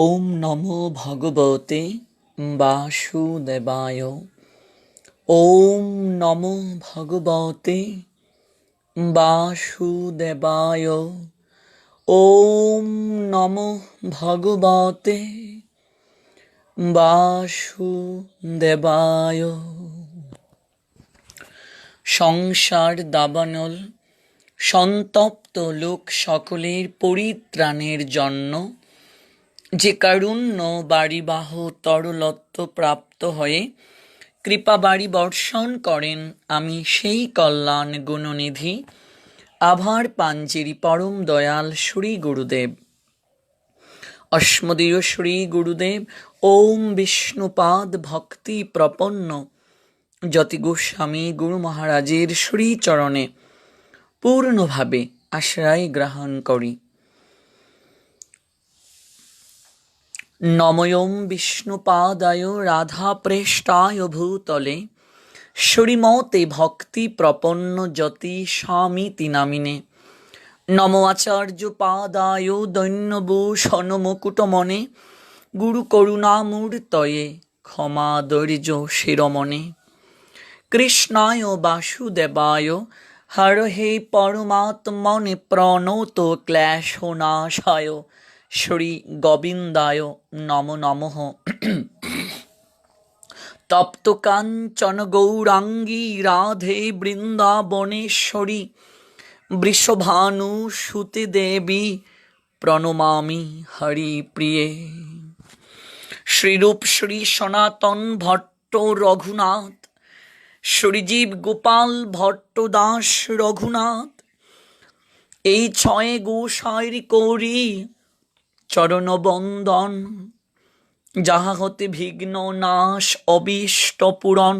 ওম নমো ভগবতে বাসুদেবায়। ওম নমো ভগবতে বাসুদেবায়। ওম নমো ভগবতে বাসুদেবায়। সংসার দাবানল সন্তপ্ত লোক সকলের পরিত্রাণের জন্য যে কারুণ্য বাড়িবাহ তরলত্ব প্রাপ্ত হয়ে কৃপা বাড়ি বর্ষণ করেন, আমি সেই কল্যাণ গুণনিধি আভার পাঞ্জেরি পরম দয়াল শ্রী গুরুদেব। অস্মদীয় শ্রী গুরুদেব ওম বিষ্ণুপাদ ভক্তি প্রপন্ন যতি গোস্বামী গুরু মহারাজের শ্রীচরণে পূর্ণভাবে আশ্রয় গ্রহণ করি। নমোয়ম বিষ্ণুপাদায় রাধাপ্রেষ্টায় ভূতলে শ্রীমতে ভক্তি প্রপন্ন যতি স্বামিতি নামিনে। নমো আচার্য পাদায় দৈন্যভূষণ মুকুটমনে গুরু করুণামূর্তয়ে ক্ষমাদর্য শিরোমণে। কৃষ্ণায় বাসুদেবায় হরহে পরমাত্মনে প্রণত ক্লেশনাশায় শ্রী গোবিন্দায় নমো নমঃ। তপ্ত কাঞ্চন গৌরাঙ্গী রাধে বৃন্দাবনেশ্বরী বৃষভানু সুতে দেবী প্রণমামি হরি প্রিয়ে। শ্রীরূপ শ্রী সনাতন ভট্ট রঘুনাথ, শ্রীজীব গোপাল ভট্ট দাস রঘুনাথ, এই ছয় গোসাইর করি চরণ বন্দন, যাহা হতে বিঘ্ন নাশ অবিষ্ট পূরণ।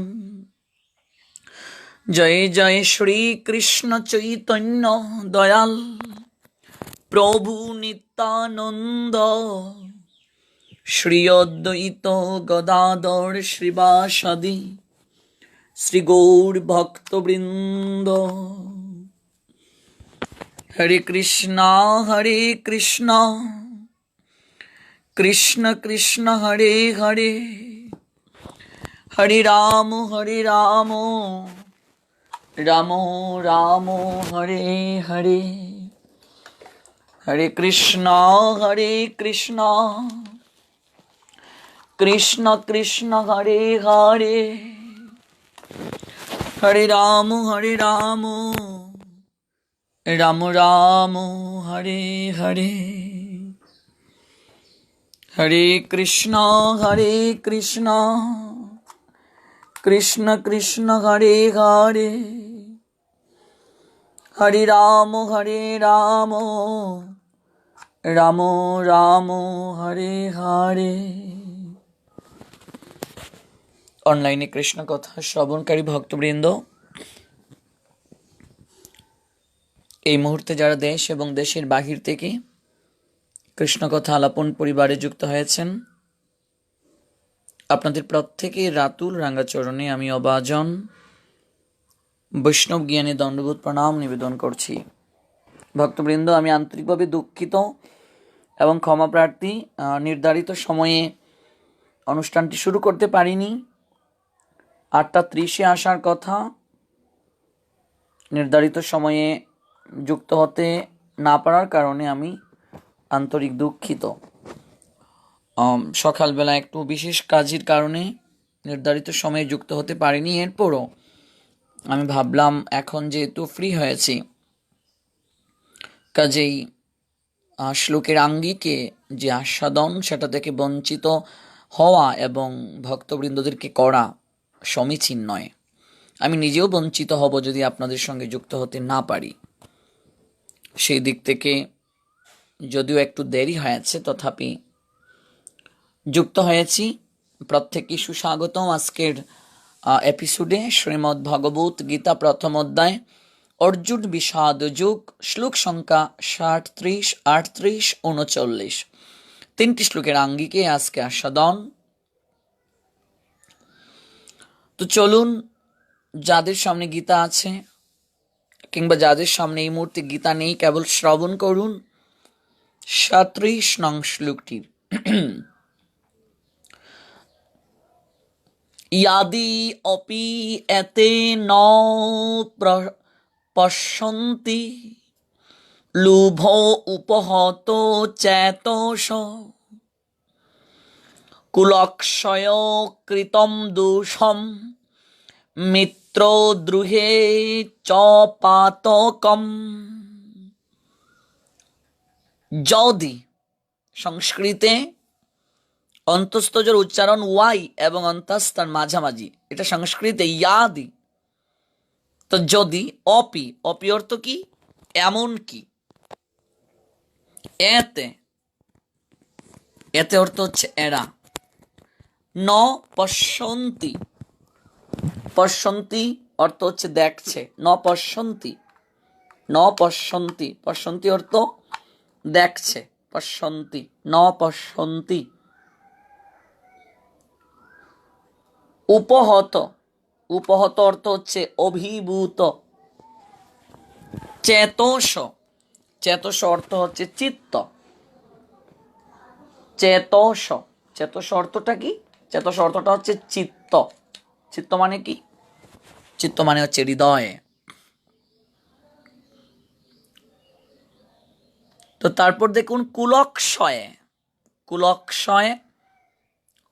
জয় জয় শ্রী কৃষ্ণ চৈতন্য দয়াল প্রভু নিত্যানন্দ, শ্রী অদ্বৈত গদাধর শ্রীবাসাদি শ্রী গৌর ভক্তবৃন্দ। হরে কৃষ্ণ কৃষ্ণ কৃষ্ণ হরে হরে, হরে রাম রাম রাম হরে হরে। হরে কৃষ্ণ কৃষ্ণ কৃষ্ণ হরে হরে, হরে রাম রাম রাম হরে হরে। হরে কৃষ্ণ কৃষ্ণ কৃষ্ণ হরে হরে, হরে রাম রাম রাম হরে হরে। অনলাইনে কৃষ্ণ কথা শ্রবণকারী ভক্তবৃন্দ, এই মুহূর্তে যারা দেশ এবং দেশের বাহির থেকে কৃষ্ণ কথা আলাপন পরিবারে যুক্ত হয়েছেন, আপনাদের প্রত্যেকের রাতুল রাঙ্গাচরণে আমি অবাজন বৈষ্ণব জ্ঞানে দণ্ডবোধ প্রণাম নিবেদন করছি। ভক্তবৃন্দ, আমি আন্তরিকভাবে দুঃখিত এবং ক্ষমা প্রার্থী। নির্ধারিত সময়ে অনুষ্ঠানটি শুরু করতে পারিনি। 8:30 আসার কথা, নির্ধারিত সময়ে যুক্ত হতে না পারার কারণে আমি আন্তরিক দুঃখিত। সকালবেলা একটু বিশেষ কাজের কারণে নির্ধারিত সময়ে যুক্ত হতে পারিনি। এরপরও আমি ভাবলাম এখন যেহেতু ফ্রি হয়েছি, কাজেই শ্লোকের আঙ্গিকে যে আস্বাদন, সেটা থেকে বঞ্চিত হওয়া এবং ভক্তবৃন্দদেরকে করা সমীচীন নয়। আমি নিজেও বঞ্চিত হব যদি আপনাদের সঙ্গে যুক্ত হতে না পারি। সেই দিক থেকে যদিও একটু দেরি হয়েছে, তথাপি যুক্ত হয়েছি। প্রত্যেককে সুস্বাগতম আজকের এপিসোডে। শ্রীমদ্ ভগবত গীতা প্রথম অধ্যায় অর্জুন বিষাদ যোগ, শ্লোক সংখ্যা 37, 38, 39। 3টি শ্লোকের আঙ্গিকে আজকে আস্বাদন। তো চলুন, যাদের সামনে গীতা আছে কিংবা যাদের সামনে এই মুহূর্তে গীতা নেই, কেবল শ্রবণ করুন 37 নং শ্লোকটির ইয়াদি অপি এতে ন পশ্যন্তি লুভ উপহত চেতস কুলক্ষয় কৃতম দোষম মিত্রদ্রুহে চ পাতকম। যদি, সংস্কৃতে অন্তস্থজর উচ্চারণ ওয়াই এবং অন্তস্থার মাঝামাঝি, এটা সংস্কৃতে ইয়াদি। তো যদি, অপি, অপি অর্থ কি? এমন কি। এতে, এতে অর্থ হচ্ছে এরা। ন পশ্যন্তি, পশ্যন্তি অর্থ হচ্ছে দেখছে। ন পশ্যন্তি, ন পশ্যন্তি, পশ্যন্তি অর্থ দেখছে। পশ্যন্তি, ন পশ্যন্তি। উপহত, উপহত অর্থ হচ্ছে অভিভূত। চেতস, চেতস অর্থ হচ্ছে চিত্ত। চেতস, চেতস অর্থটা কি? চেতস অর্থটা হচ্ছে চিত্ত। চিত্ত মানে কি? চিত্ত মানে হচ্ছে হৃদয়। তো তারপর দেখুন কুলক্ষয়, কুলক্ষয়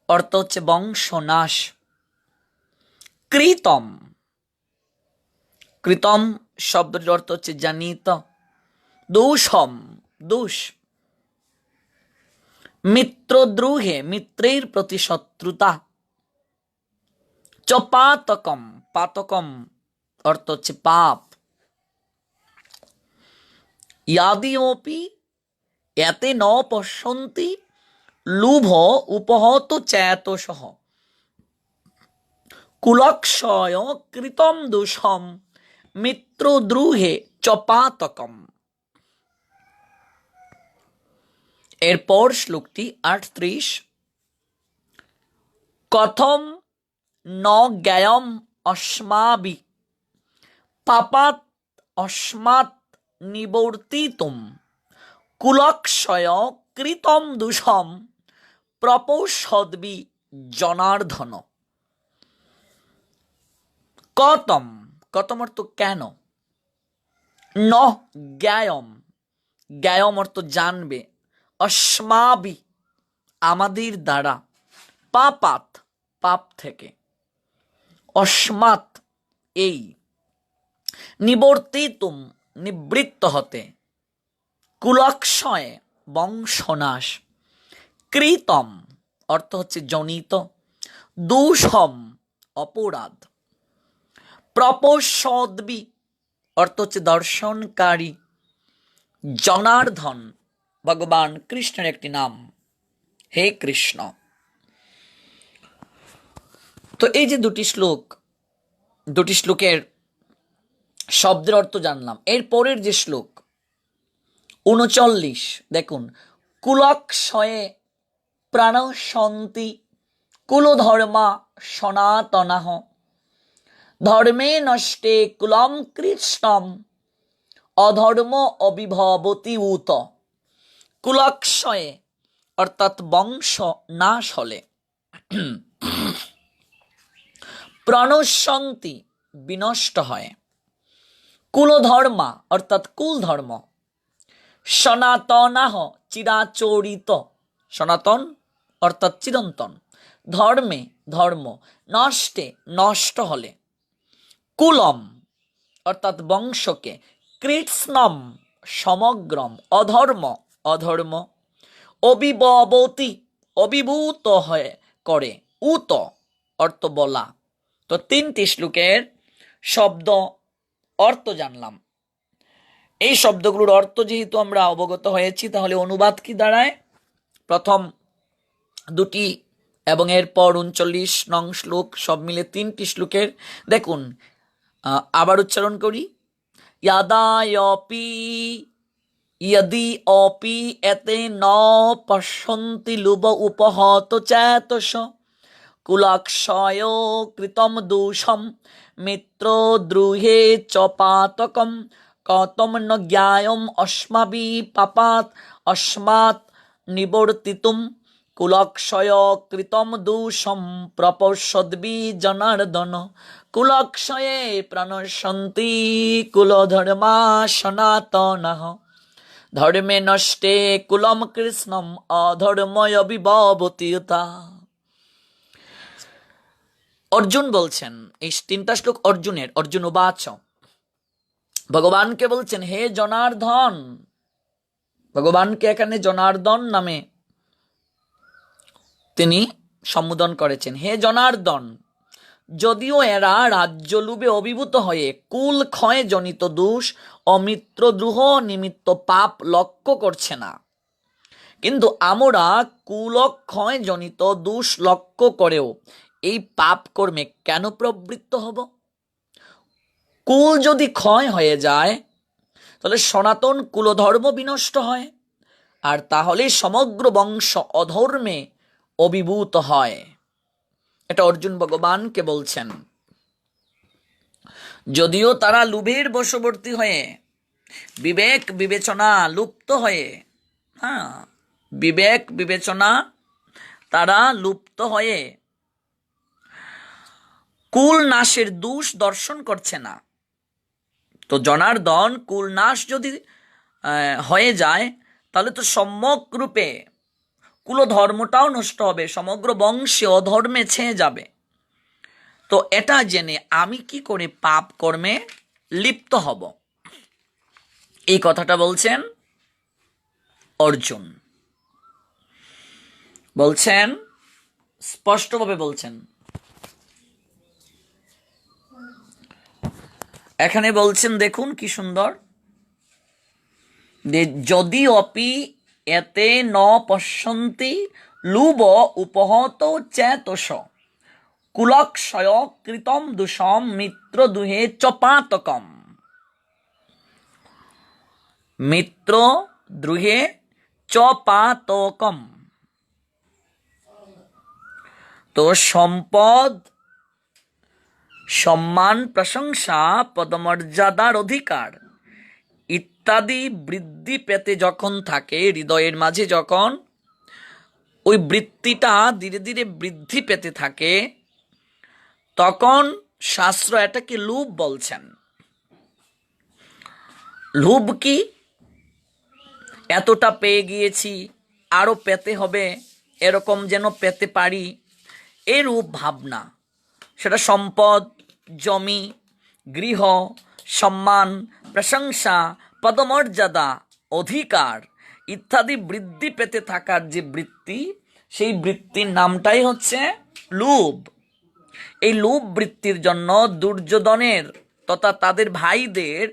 অর্থ হচ্ছে বংশনাশ। কৃতম, কৃতম শব্দটির অর্থ হচ্ছে জানিত। দোষম, দোষ। মিত্রদ্রোহে, মিত্রের প্রতি শত্রুতা। চ পাতকম, পাতকম অর্থ হচ্ছে পাপ। ইয়াদিওপি এতে ন পশ্যন্তি লুভ উপহত চেতসঃ কুলক্ষয় কৃতম দোষম মিত্রদ্রোহে চ পাতকম। এরপর শ্লোকটি 38। কথম ন জ্ঞায়ম অস্মাবি পাপাত অস্মাৎ নিবর্তিতুম কুলক্ষয় কৃতম দোষম প্রপৌষদ্বি জনার্দন। কতম, কতম অর্থ কেন। ন জ্ঞায়ম, জ্ঞায়ম অর্থ জানবে। অস্মাবি আমাদের দ্বারা। পাপাত পাপ থেকে। অস্মাৎ এই। নিবর্তিতুম নিবৃত্ত হতে। কুলক্ষয় বংশনাশ। কৃতম অর্থ হচ্ছে জনিত। দোষম অপরাধ। প্রপৌষদ্বি অর্থ হচ্ছে দর্শনকারী। জনার্দন ভগবান কৃষ্ণের একটি নাম। হে কৃষ্ণ। তো এই যে দুটি শ্লোক, দুটি শ্লোকের শব্দের অর্থ জানলাম। এর পরের যে শ্লোক 39 দেখুন। কুলক্ষয়ে প্রাণশন্তি কুলধর্মা সনাতনাঃ ধর্মে নষ্টে কুলম কৃষ্ণম অধর্ম অবিভবতি উত। কুলক্ষয়ে অর্থাৎ বংশ নাশ হলে। প্রণশন্তি বিনষ্ট হয়। কুলধর্মা অর্থাৎ কুল ধর্ম। সনাতনাহ চিরাচরিত, সনাতন অর্থাৎ চিরন্তন। ধর্মে ধর্ম। নষ্টে নষ্ট হলে। কুলম অর্থাৎ বংশকে। কৃষ্ণম সমগ্রম। অধর্ম অধর্ম। অবিভবতি অভিভূত হয়ে করে। উত অর্থ বলা। তো 3টি শ্লোকের শব্দ অর্থ জানলাম। এই শব্দগুলোর অর্থ যেহেতু আমরা অবগত হয়েছি, তাহলে অনুবাদ কি দাঁড়ায়? প্রথম দুটি এবং এরপর 39 নং শ্লোক সব মিলে 3টি শ্লোকের দেখুন। আবার উচ্চারণ করি। ইয়াদায়পি यदि अपि एते न पश्यन्ति लुभ उपहत चेतस कुलक्षय कृतं दोषं मित्रद्रोहे च पातकं कथं न ज्ञायम् अस्माभिः पापात् अस्मात् निवर्तितुं কুলক্ষয় কৃতম দূষম প্রপশ্যদ্বি জনার্দন, কুলক্ষয়ে প্রণশন্তি কুলধর্মা সনাতনঃ, ধর্মে নষ্টে কুলম কৃষ্ণম অধর্ময় বিভবতি যথা। অর্জুন বলছেন, এই তিনটা শ্লোক অর্জুনের, অর্জুন উবাচ, ভগবানকে বলছেন হে জনার্দন, ভগবানকে এখানে জনার্দন নামে তিনি সম্বোধন করেছেন। হে জনার্দন, যদিও এরা রাজ্যলোভে অভিভূত হয়ে কুল ক্ষয় জনিত দোষ ও মিত্রদ্রোহ নিমিত্ত পাপ লক্ষ্য করছে না, কিন্তু আমরা কুলক্ষয় জনিত দোষ লক্ষ্য করেও এই পাপ কর্মে কেন প্রবৃত্ত হব? কুল যদি ক্ষয় হয়ে যায় তাহলে সনাতন কুলধর্ম বিনষ্ট হয়, আর তাহলে সমগ্র বংশ অধর্মে অভিভূত হয়। এটা অর্জুন ভগবানকে বলছেন। যদিও তারা লোভের বশবর্তী হয়ে, বিবেক বিবেচনা লুপ্ত হয়ে, বিবেক বিবেচনা তারা লুপ্ত হয়ে কুল নাশের দোষ দর্শন করছে না, তো জনার্দন কুল নাশ যদি হয়ে যায় তাহলে তো সম্যক রূপে কুলধর্মটাও নষ্ট হবে, সমগ্র বংশে অধর্মে ছেয়ে যাবে। তো এটা জেনে আমি কি করে পাপ কর্মে লিপ্ত হব? এই কথাটা বলছেন অর্জুন, বলছেন স্পষ্টভাবে বলছেন। এখানে বলছেন, দেখুন কি সুন্দর, যদি অপি এতে ন পশ্যন্তি লুব উপহত চেতস, কুলক্ষয় কৃতম দূষম মিত্র দুহে চপাতকম, মিত্র দ্রুহে চপাতকম। তো সম্পদ, সম্মান, প্রশংসা, পদমর্যাদার অধিকার ইত্যাদি বৃদ্ধি পেতে যখন থাকে হৃদয়ের মাঝে, যখন ওই বৃত্তিটা ধীরে ধীরে বৃদ্ধি পেতে থাকে, তখন শাস্ত্র এটাকে লোভ বলছেন। লোভ কি? এতটা পেয়ে গিয়েছি, আরো পেতে হবে, এরকম যেন পেতে পারি, এরূপ ভাবনা। সেটা সম্পদ, জমি, গৃহ, সম্মান, প্রশংসা, পদমর্যাদা, অধিকার ইত্যাদি বৃদ্ধি পেতে থাকার যে বৃত্তি, সেই বৃত্তির নামটাই হচ্ছে লোভ। এই লোভ বৃত্তির জন্য দুর্যোধনের তথা তাদের ভাইদের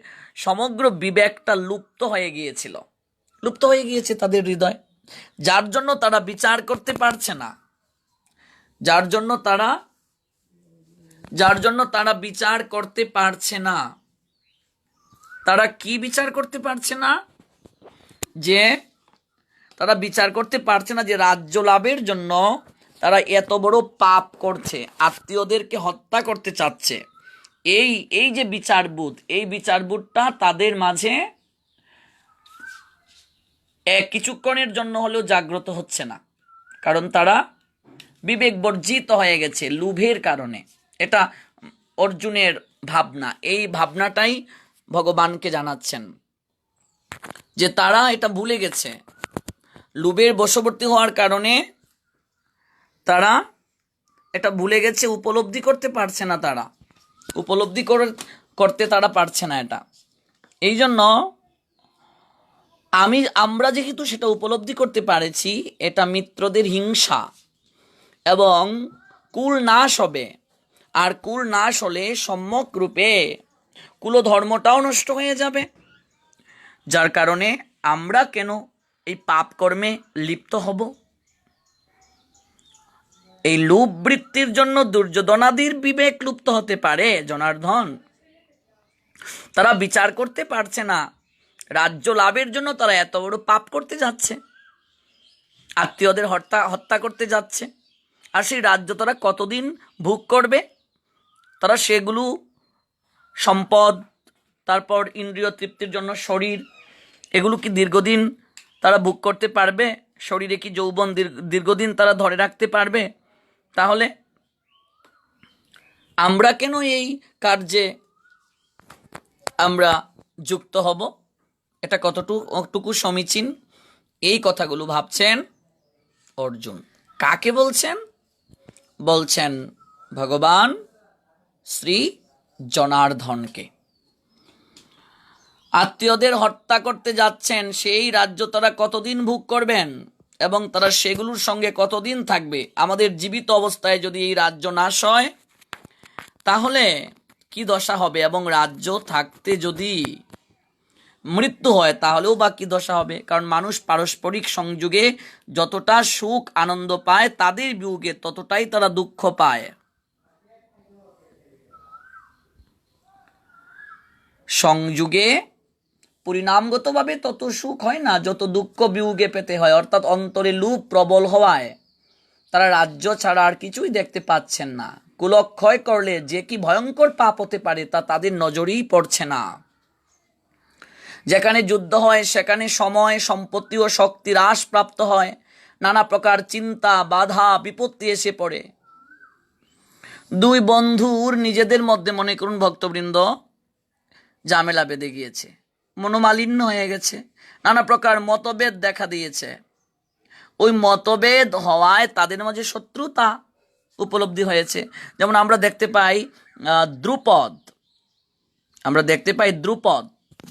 সমগ্র বিবেকটা লুপ্ত হয়ে গিয়েছিল, লুপ্ত হয়ে গিয়েছে তাদের হৃদয়, যার জন্য তারা বিচার করতে পারছে না, যার জন্য তারা বিচার করতে পারছে না। তারা কি বিচার করতে পারছে না? যে তারা বিচার করতে পারছে না যে রাজ্য লাভের জন্য তারা এত বড় পাপ করছে, আত্মীয়দেরকে হত্যা করতে চাচ্ছে। এই যে বিচারবোধ, এই বিচারবোধটা তাদের মাঝে কিছুক্ষণের জন্য হলেও জাগ্রত হচ্ছে না, কারণ তারা বিবেক বর্জিত হয়ে গেছে লোভের কারণে। এটা অর্জুনের ভাবনা, এই ভাবনাটাই ভগবানকে জানাচ্ছেন যে তারা এটা ভুলে গেছে, লোভের বশবর্তী হওয়ার কারণে তারা এটা ভুলে গেছে, উপলব্ধি করতে পারছে না, তারা উপলব্ধি করতে তারা পারছে না এটা। এই জন্য আমরা যেহেতু সেটা উপলব্ধি করতে পারেছি, এটা মিত্রদের হিংসা এবং কুল নাশ হবে, আর কুল নাশ হলে সম্যক রূপে কুলধর্মটাও নষ্ট হয়ে যাবে, যার কারণে আমরা কেন এই পাপ কর্মে লিপ্ত হব? এই লোভ বৃত্তির জন্য দুর্যোধনাদির বিবেক লুপ্ত হতে পারে জনার্দন। তারা বিচার করতে পারছে না, রাজ্য লাভের জন্য তারা এত বড় পাপ করতে যাচ্ছে, আত্মীয়দের হত্যা করতে যাচ্ছে, আর সেই রাজ্য তারা কতদিন ভোগ করবে? তারা সেগুলো সম্পদ, তারপর ইন্দ্রিয় তৃপ্তির জন্য শরীর, এগুলো কি দীর্ঘদিন তারা ভোগ করতে পারবে? শরীরে কি যৌবন দীর্ঘদিন তারা ধরে রাখতে পারবে? তাহলে আমরা কেন এই কার্যে আমরা যুক্ত হব? এটা কতটুকু সমীচীন, এই কথাগুলো ভাবছেন অর্জুন। কাকে বলছেন? বলছেন ভগবান শ্রী জনার্দনকে। আত্মীয়দের হত্যা করতে যাচ্ছেন, সেই রাজ্য তারা কতদিন ভোগ করবেন এবং তারা সেগুলোর সঙ্গে কতদিন থাকবে? আমাদের জীবিত অবস্থায় যদি এই রাজ্য নাশ হয় তাহলে কি দশা হবে? এবং রাজ্য থাকতে যদি মৃত্যু হয় তাহলেও বা কি দশা হবে? কারণ মানুষ পারস্পরিক সংযোগে যতটা সুখ আনন্দ পায়, তাদের বিয়োগে ততটাই তারা দুঃখ পায়। সংযোগে পরিণামগতভাবে তত সুখ হয় না যত দুঃখ বিয়োগে পেতে হয়। অর্থাৎ অন্তরে লোভ প্রবল হওয়ায় তারা রাজ্য ছাড়া আর কিছুই দেখতে পাচ্ছেন না। কুলক্ষয় করলে যে কি ভয়ঙ্কর পাপ হতে পারে তা তাদের নজরেই পড়ছে না। যেখানে যুদ্ধ হয় সেখানে সময়, সম্পত্তি ও শক্তি হ্রাস প্রাপ্ত হয়। নানা প্রকার চিন্তা, বাধা, বিপত্তি এসে পড়ে। দুই বন্ধুর নিজেদের মধ্যে, মনে করুন ভক্তবৃন্দ, ঝামেলা বেঁধে গিয়েছে, মনোমালিন্য হয়ে গেছে, নানা প্রকার মতভেদ দেখা দিয়েছে। ওই মতভেদ হওয়ায় তাদের মাঝে শত্রুতা উপলব্ধি হয়েছে। যেমন আমরা দেখতে পাই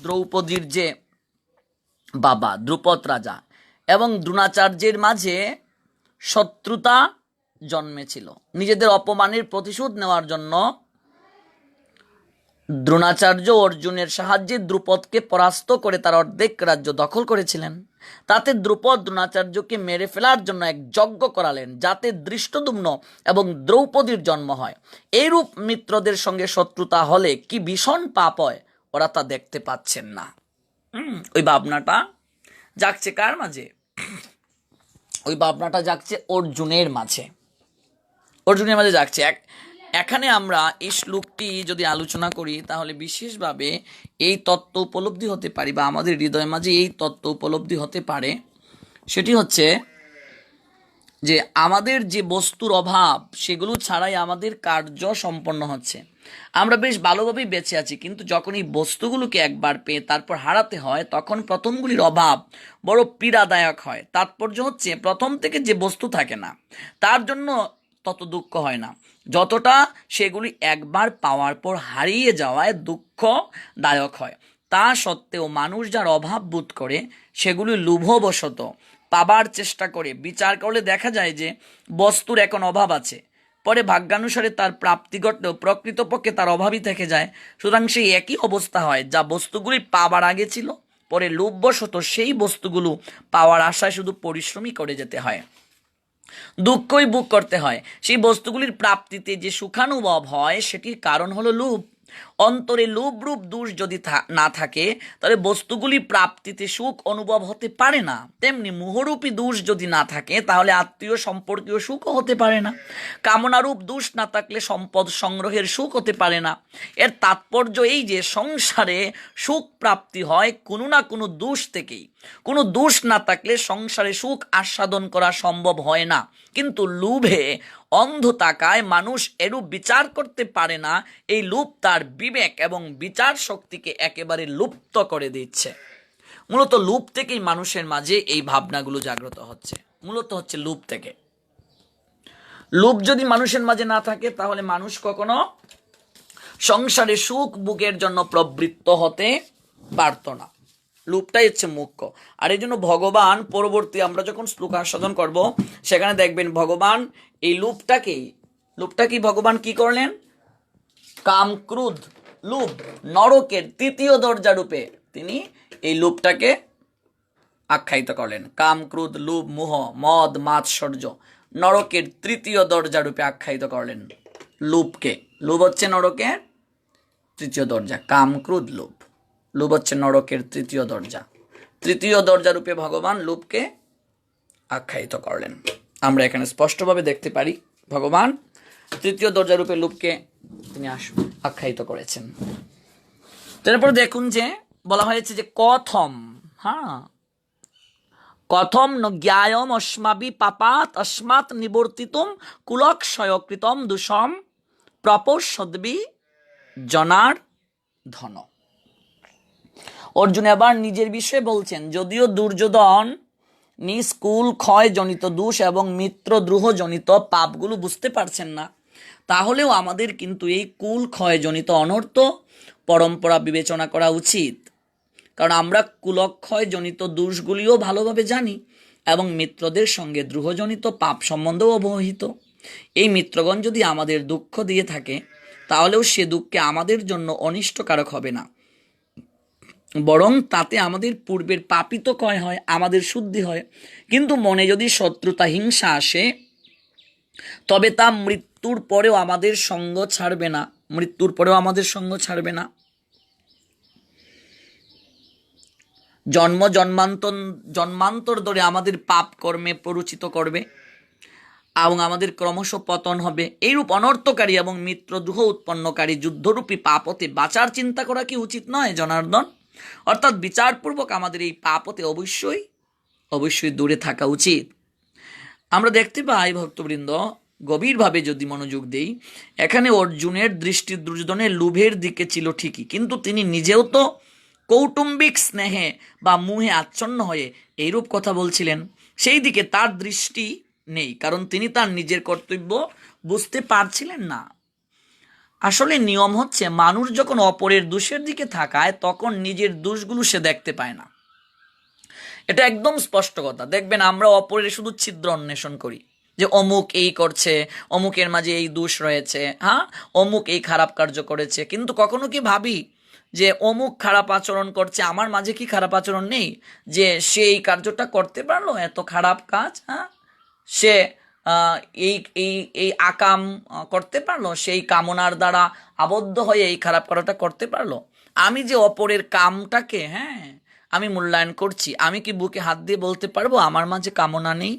দ্রৌপদীর যে বাবা দ্রুপদ রাজা এবং দ্রোণাচার্যের মাঝে শত্রুতা জন্মেছিল। নিজেদের অপমানের প্রতিশোধ নেওয়ার জন্য দ্রোণাচার্য অর্জুনের সাহায্যে দ্রুপদকে পরাস্ত করে তার অর্ধেক রাজ্য দখল করেছিলেন। তাতে দ্রুপদ দ্রোণাচার্যকে মেরে ফেলার জন্য এক যজ্ঞ করালেন, যাতে ধৃষ্টদ্যুম্ন এবং দ্রৌপদীর জন্ম হয়। এইরূপ মিত্রদের সঙ্গে শত্রুতা হলে কি ভীষণ পাপ হয়, ওরা তা দেখতে পাচ্ছেন না। ওই ভাবনাটা জাগছে কার মাঝে? ওই ভাবনাটা জাগছে অর্জুনের মাঝে। অর্জুনের মাঝে জাগছে। এখানে আমরা এই শ্লোকটি যদি আলোচনা করি তাহলে বিশেষভাবে এই তত্ত্ব উপলব্ধি হতে পারি, বা আমাদের হৃদয়ের মাঝে এই তত্ত্ব উপলব্ধি হতে পারে। সেটি হচ্ছে যে আমাদের যে বস্তুর অভাব, সেগুলো ছাড়াই আমাদের কার্য সম্পন্ন হচ্ছে। আমরা বেশ ভালোভাবেই বেঁচে আছি, কিন্তু যখন এই বস্তুগুলোকে একবার পেয়ে তারপর হারাতে হয়, তখন প্রথমগুলির অভাব বড় পীড়াদায়ক হয়। তাৎপর্য হচ্ছে প্রথম থেকে যে বস্তু থাকে না তার জন্য তত দুঃখ হয় না, যতটা সেগুলি একবার পাওয়ার পর হারিয়ে যাওয়ায় দুঃখদায়ক হয়। তা সত্ত্বেও মানুষ যার অভাব বোধ করে সেগুলি লোভবশত পাবার চেষ্টা করে। বিচার করলে দেখা যায় যে বস্তুর এখন অভাব আছে, পরে ভাগ্যানুসারে তার প্রাপ্তি ঘটলেও প্রকৃতপক্ষে তার অভাবই থেকে যায়। সুতরাং সেই একই অবস্থা হয় যা বস্তুগুলি পাবার আগে ছিল, পরে লোভবশত সেই বস্তুগুলো পাওয়ার আশায় শুধু পরিশ্রমই করে যেতে হয়, দুঃখই ভোগ করতে হয়। সেই বস্তুগুলির প্রাপ্তিতে যে সুখানুভব হয় সেটির কারণ হলো লোভ। অন্তরে লোভ রূপ দোষ যদি না থাকে তাহলে বস্তুগুলি প্রাপ্তিতে সুখ অনুভব হতে পারে না। তেমনি মোহরূপী দোষ যদি না থাকে তাহলে আত্মীয় সম্পর্কীয় সুখও হতে পারে না। কামনারূপ দোষ না থাকলে সম্পদ সংগ্রহের সুখ হতে পারে না। এর তাৎপর্য এই যে সংসারে সুখ প্রাপ্তি হয় কোনো না কোনো দোষ থেকেই। কোনো দোষ না থাকলে সংসারে সুখ আস্বাদন করা সম্ভব হয় না। কিন্তু লোভে অন্ধ থাকায় মানুষ এরূপ বিচার করতে পারে না। এই লোভ তার বিবেক এবং বিচার শক্তিকে একেবারে লুপ্ত করে দিচ্ছে। মূলত লোভ থেকেই মানুষের মাঝে এই ভাবনাগুলো জাগ্রত হচ্ছে, মূলত হচ্ছে লোভ থেকে। লোভ যদি মানুষের মাঝে না থাকে তাহলে মানুষ কখনো সংসারে সুখ ভোগের জন্য প্রবৃত্ত হতে পারত না। লোভটাই হচ্ছে মুখ্য। আর এই জন্য ভগবান পরবর্তী আমরা যখন শ্লোক আস্বাদন করব সেখানে দেখবেন ভগবান এই লোভটাকেই ভগবান কি করলেন? কাম, ক্রোধ, লোভ নরকের তৃতীয় দরজা রূপে তিনি এই লোভটাকে আখ্যায়িত করলেন। কাম, ক্রোধ, লোভ, মোহ, মদ, মাৎসর্য নরকের তৃতীয় দরজা রূপে আখ্যায়িত করলেন লোভকে। লোভ হচ্ছে নরকের তৃতীয় দরজা। কাম, ক্রোধ, লোভ, লোভ হচ্ছে নরকের তৃতীয় দরজা। তৃতীয় দরজা রূপে ভগবান লোভকে আখ্যায়িত করলেন। আমরা এখানে স্পষ্টভাবে দেখতে পারি ভগবান তৃতীয় দরজা রূপে লোভকে তিনি আখ্যায়িত করেছেন। তারপর দেখুন যে বলা হয়েছে যে কথম কথম ন জ্ঞায়ম অস্মাবি পাপাত অস্মাৎ নিবর্তিতুম কুলক্ষয়কৃতম দূষম প্রপোষদ্বি জনার ধন। অর্জুন এবার নিজের বিষয়ে বলছেন, যদিও দুর্যোধন নিষ্কুল ক্ষয় জনিত দোষ এবং মিত্রদ্রোহ জনিত পাপগুলো বুঝতে পারছেন না, তাহলেও আমাদের কিন্তু এই কুল ক্ষয় জনিত অনর্থ পরম্পরা বিবেচনা করা উচিত। কারণ আমরা কুলক্ষয় জনিত দোষগুলিও ভালোভাবে জানি এবং মিত্রদের সঙ্গে দ্রোহজনিত পাপ সম্বন্ধেও অবহিত। এই মিত্রগণ যদি আমাদের দুঃখ দিয়ে থাকে, তাহলেও সে দুঃখে আমাদের জন্য অনিষ্টকারক হবে না, বরং তাতে আমাদের পূর্বের পাপিত ক্ষয় হয়, আমাদের শুদ্ধি হয়। কিন্তু মনে যদি শত্রুতা হিংসা আসে, তবে তা মৃত্যুর পরেও আমাদের সঙ্গ ছাড়বে না, মৃত্যুর পরেও আমাদের সঙ্গ ছাড়বে না। জন্ম জন্মান্তর ধরে আমাদের পাপ কর্মে প্ররোচিত করবে এবং আমাদের ক্রমশ পতন হবে। এইরূপ অনর্থকারী এবং মিত্রদ্রোহ উৎপন্নকারী যুদ্ধরূপী পাপতে বাঁচার চিন্তা করা কি উচিত নয় জনার্দন? অর্থাৎ বিচারপূর্বক আমাদের এই পাপতে অবশ্যই দূরে থাকা উচিত। আমরা দেখতে পাই ভক্তবৃন্দ, গভীরভাবে যদি মনোযোগ দেই, এখানে অর্জুনের দৃষ্টি দুর্যোধনের লোভের দিকে ছিল ঠিকই, কিন্তু তিনি নিজেও তো কৌটুম্বিক স্নেহে বা মুহে আচ্ছন্ন হয়ে এইরূপ কথা বলছিলেন। সেই দিকে তার দৃষ্টি নেই, কারণ তিনি তার নিজের কর্তব্য বুঝতে পারছিলেন না। আসলে নিয়ম হচ্ছে, মানুষ যখন অপরের দোষের দিকে তাকায় তখন নিজের দোষগুলো সে দেখতে পায় না। এটা একদম স্পষ্ট কথা। দেখবেন আমরা অপরের শুধু ছিদ্র অন্বেষণ করি, যে অমুক এই করছে, অমুকের মাঝে এই দোষ রয়েছে, হ্যাঁ অমুক এই খারাপ কার্য করেছে, কিন্তু কখনো কি ভাবি যে অমুক খারাপ আচরণ করছে, আমার মাঝে কি খারাপ আচরণ নেই? যে সে এই কার্যটা করতে পারলো, এত খারাপ কাজ, হ্যাঁ সে এই এই এই আকাম করতে পারলো, সেই কামনার দ্বারা আবদ্ধ হয়ে এই খারাপ করাটা করতে পারলো। আমি যে অপরের কামটাকে আমি মূল্যায়ন করছি, আমি কি বুকে হাত দিয়ে বলতে পারবো আমার মাঝে কামনা নেই?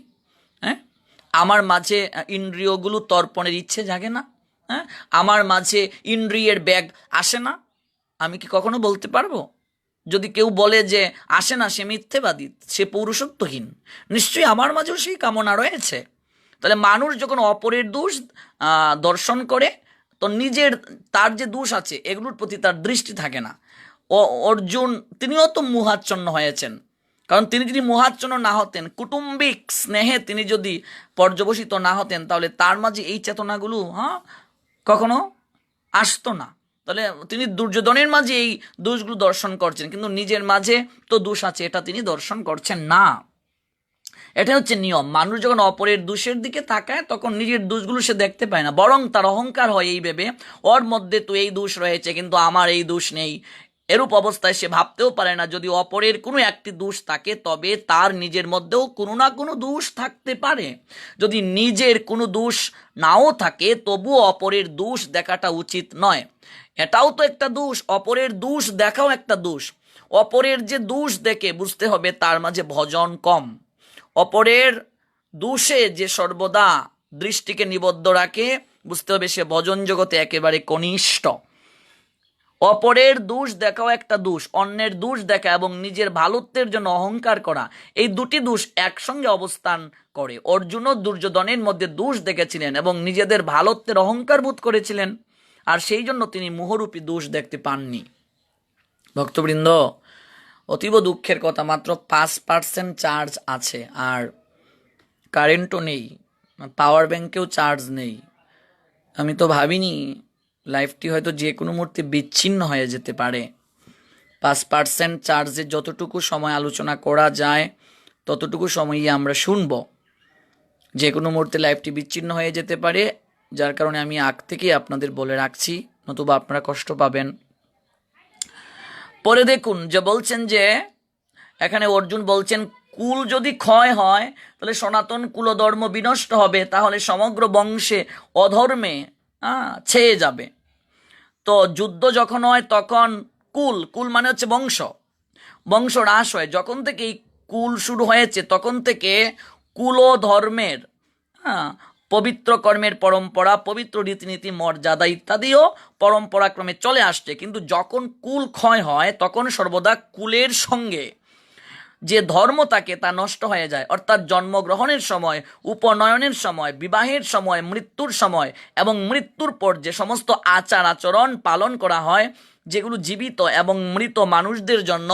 আমার মাঝে ইন্দ্রিয়গুলো তর্পণের ইচ্ছে জাগে না? আমার মাঝে ইন্দ্রিয়ের ব্যাগ আসে না? আমি কি কখনো বলতে পারবো? যদি কেউ বলে যে আসে না, সে মিথ্যেবাদী, সে পৌরুষত্বহীন। নিশ্চয়ই আমার মাঝেও সেই কামনা রয়েছে। তাহলে মানুষ যখন অপরের দোষ দর্শন করে, তো তার যে দোষ আছে এগুলোর প্রতি তার দৃষ্টি থাকে না। অর্জুন তিনিও তো মোহাচ্ছন্ন হয়েছেন, কারণ তিনি যদি মোহাচ্ছন্ন না হতেন, কুটুম্বিক স্নেহে তিনি যদি পর্যবসিত না হতেন, তাহলে তার মাঝে এই চেতনাগুলো কখনো আসতো না। তাহলে তিনি দুর্যোধনের মাঝে এই দোষগুলো দর্শন করছেন, কিন্তু নিজের মাঝে তো দোষ আছে এটা তিনি দর্শন করছেন না। এটা হচ্ছে নিয়ম। মানুষ যখন অপরের দোষের দিকে তাকায় তখন নিজের দোষগুলো সে দেখতে পায় না, বরং তার অহংকার হয় এই ভেবে ওর মধ্যে তো এই দোষ রয়েছে কিন্তু আমার এই দোষ নেই। এরূপ অবস্থায় সে ভাবতেও পারে না যদি অপরের কোনো একটি দোষ থাকে তবে তার নিজের মধ্যেও কোনো না কোনো দোষ থাকতে পারে। যদি নিজের কোনো দোষ নাও থাকে তবুও অপরের দোষ দেখাটা উচিত নয়। এটাও তো একটা দোষ, অপরের দোষ দেখাও একটা দোষ। অপরের যে দোষ দেখে বুঝতে হবে তার মাঝে ভজন কম। অপরের দোষে যে সর্বদা দৃষ্টিকে নিবদ্ধ রাখে বুঝতে হবে সে ভজন জগতে একেবারে কনিষ্ঠ। অপরের দোষ দেখাও একটা দোষ, অন্যের দোষ দেখা এবং নিজের ভালোত্বের জন্য অহংকার করা, এই দুটি দোষ একসঙ্গে অবস্থান করে। অর্জুনও দুর্যোধনের মধ্যে দোষ দেখেছিলেন এবং নিজেদের ভালোত্বের অহংকার বোধ করেছিলেন, আর সেই জন্য তিনি মোহরূপী দোষ দেখতে পাননি। ভক্তবৃন্দ, অতীব দুঃখের কথা, মাত্র 5% চার্জ আছে, আর কারেন্টও নেই, পাওয়ার ব্যাংকেও চার্জ নেই। আমি তো ভাবিনি লাইফটি হয়তো যে কোনো মুহূর্তে বিচ্ছিন্ন হয়ে যেতে পারে। 5% চার্জে যতটুকু সময় আলোচনা করা যায় ততটুকু সময়ই আমরা শুনব। যে কোনো মুহূর্তে লাইফটি বিচ্ছিন্ন হয়ে যেতে পারে, যার কারণে আমি আগ থেকেই আপনাদের বলে রাখছি, নতুবা আপনারা কষ্ট পাবেন। পরে দেখুন যে বলছেন যে এখানে অর্জুন বলছেন কুল যদি ক্ষয় হয় তাহলে সনাতন কুলধর্ম বিনষ্ট হবে, তাহলে সমগ্র বংশে অধর্মে ছেয়ে যাবে। তো যুদ্ধ যখন হয় তখন কুল মানে হচ্ছে বংশ হ্রাস হয়। যখন থেকে এই কুল শুরু হয়েছে তখন থেকে কুল ও ধর্মের পবিত্র কর্মের পরম্পরা, পবিত্র রীতিনীতি, মর্যাদা ইত্যাদিও পরম্পরাক্রমে চলে আসছে। কিন্তু যখন কুল ক্ষয় হয় তখন সর্বদা কুলের সঙ্গে যে ধর্ম থাকে তা নষ্ট হয়ে যায়, অর্থাৎ জন্মগ্রহণের সময়, উপনয়নের সময়, বিবাহের সময়, মৃত্যুর সময় এবং মৃত্যুর পর যে সমস্ত আচার আচরণ পালন করা হয়, যেগুলো জীবিত এবং মৃত মানুষদের জন্য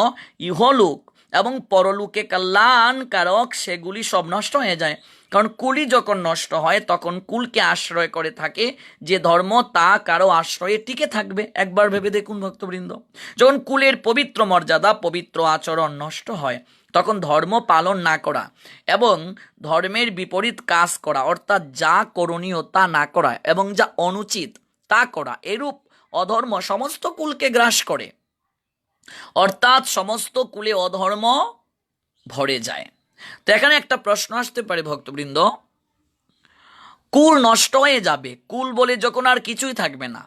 ইহলোক এবং পরলোকে কল্যাণকারক, সেগুলি সব নষ্ট হয়ে যায়। কারণ কুলই যখন নষ্ট হয় তখন কুলকে আশ্রয় করে থাকে যে ধর্ম, তা কারো আশ্রয়ে টিকে থাকবে। একবার ভেবে দেখুন ভক্তবৃন্দ, যখন কুলের পবিত্র মর্যাদা, পবিত্র আচরণ নষ্ট হয়, তখন ধর্ম পালন না করা এবং ধর্মের বিপরীত কাজ করা, অর্থাৎ যা করণীয় তা না করা এবং যা অনুচিত তা করা, এরূপ অধর্ম সমস্ত কুলকে গ্রাস করে, অর্থাৎ সমস্ত কুলে অধর্ম ভরে যায়। তো এখানে একটা প্রশ্ন আসতে পারে ভক্তবৃন্দ, কুল নষ্ট হয়ে যাবে, কুল বলে যখন আর কিছুই থাকবে না,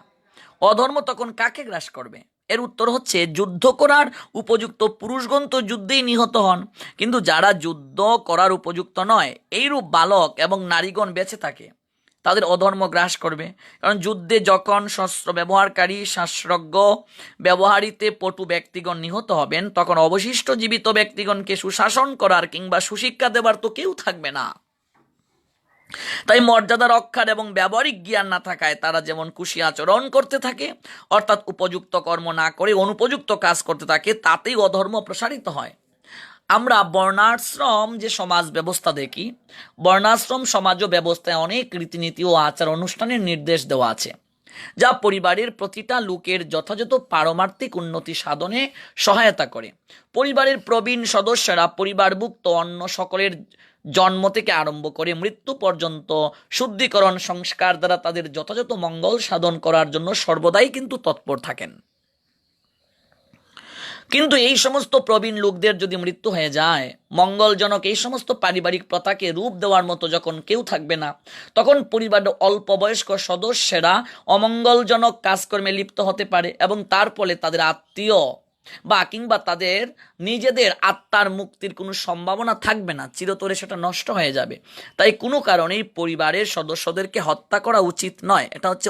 অধর্ম তখন কাকে গ্রাস করবে? এর উত্তর হচ্ছে, যুদ্ধ করার উপযুক্ত পুরুষগণ তো যুদ্ধেই নিহত হন, কিন্তু যারা যুদ্ধ করার উপযুক্ত নয়, এইরূপ বালক এবং নারীগণ বেঁচে থাকে, তাদের অধর্ম গ্রাস করবে। কারণ যুদ্ধে যখন শস্ত্র ব্যবহারকারী, শাস্ত্রজ্ঞ ব্যবহারিতে পটু ব্যক্তিগণ নিহত হবেন, তখন অবশিষ্ট জীবিত ব্যক্তিগণকে সুশাসন করার কিংবা সুশিক্ষা দেবার তো কেউ থাকবে না। তাই মর্যাদা রক্ষার এবং ব্যবহারিক জ্ঞান না থাকায় তারা যেমন খুশি আচরণ করতে থাকে, অর্থাৎ উপযুক্ত কর্ম না করে অনুপযুক্ত কাজ করতে থাকে, তাতেই অধর্ম প্রসারিত হয়। আমরা বর্ণাশ্রম যে সমাজ ব্যবস্থা দেখি, বর্ণাশ্রম সমাজ ব্যবস্থায় অনেক রীতিনীতি ও আচার অনুষ্ঠানের নির্দেশ দেওয়া আছে, যা পরিবারের প্রতিটা লোকের যথাযথ পারমার্থিক উন্নতি সাধনে সহায়তা করে। পরিবারের প্রবীণ সদস্যরা পরিবারভুক্ত অন্য সকলের জন্ম থেকে আরম্ভ করে মৃত্যু পর্যন্ত শুদ্ধিকরণ সংস্কার দ্বারা তাদের যথাযথ মঙ্গল সাধন করার জন্য সর্বদাই কিন্তু তৎপর থাকেন। কিন্তু এই সমস্ত প্রবীণ লোকদের যদি মৃত্যু হয়ে যায়, মঙ্গলজনক এই সমস্ত পারিবারিক প্রথাকে রূপ দেওয়ার মতো যখন কেউ থাকবে না, তখন পরিবারের অল্প বয়স্ক সদস্যরা অমঙ্গলজনক কাজকর্মে লিপ্ত হতে পারে এবং তার ফলে তাদের আত্মীয় বা কিংবা তাদের নিজেদের আত্মার মুক্তির কোনো সম্ভাবনা থাকবে না, চিরতরে সেটা নষ্ট হয়ে যাবে। তাই কোনো কারণেই পরিবারের সদস্যদেরকে হত্যা করা উচিত নয়। এটা হচ্ছে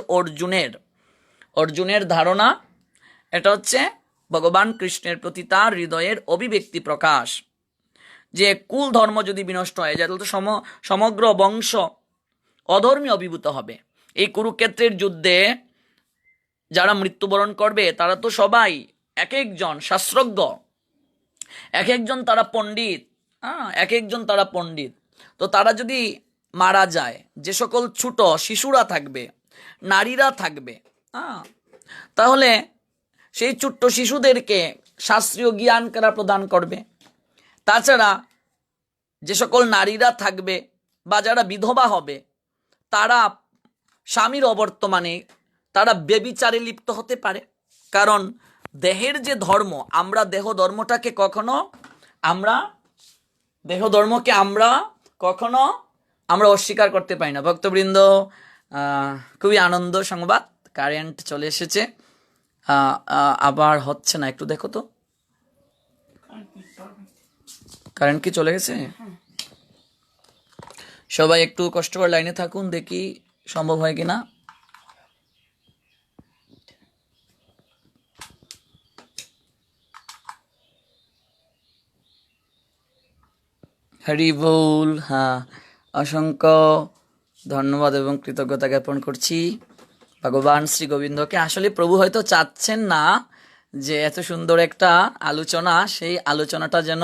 অর্জুনের ধারণা, এটা হচ্ছে ভগবান কৃষ্ণের প্রতি তার হৃদয়ের অভিব্যক্তি প্রকাশ, যে কুল ধর্ম যদি বিনষ্ট হয়ে যায় তাহলে তো সমগ্র বংশ অধর্মী অভিভূত হবে। এই কুরুক্ষেত্রের যুদ্ধে যারা মৃত্যুবরণ করবে তারা তো সবাই এক একজন শাস্ত্রজ্ঞ, এক একজন তারা পণ্ডিত, এক একজন তারা পণ্ডিত। তো তারা যদি মারা যায়, যে সকল ছোট শিশুরা থাকবে, নারীরা থাকবে, তাহলে সেই ছোট্ট শিশুদেরকে শাস্ত্রীয় জ্ঞান কারা প্রদান করবে? তাছাড়া যে সকল নারীরা থাকবে বা যারা বিধবা হবে, তারা স্বামীর অবর্তমানে তারা ব্যভিচারে লিপ্ত হতে পারে। কারণ দেহের যে ধর্ম, আমরা দেহ ধর্মটাকে কখনো আমরা অস্বীকার করতে পারি না। ভক্তবৃন্দ, খুবই আনন্দ সংবাদ, কারেন্ট চলে এসেছে, আবার হচ্ছে না, একটু দেখো তো কারেন্ট কি চলে গেছে? সবাই একটু কষ্ট করে লাইনে থাকুন, দেখি সম্ভব হয় কিনা। হরি বল। হ্যাঁ, অসংখ্য ধন্যবাদ এবং কৃতজ্ঞতা জ্ঞাপন করছি ভগবান শ্রী গোবিন্দকে। আসলে প্রভু হয়তো চাচ্ছেন না যে এত সুন্দর একটা আলোচনা, সেই আলোচনাটা যেন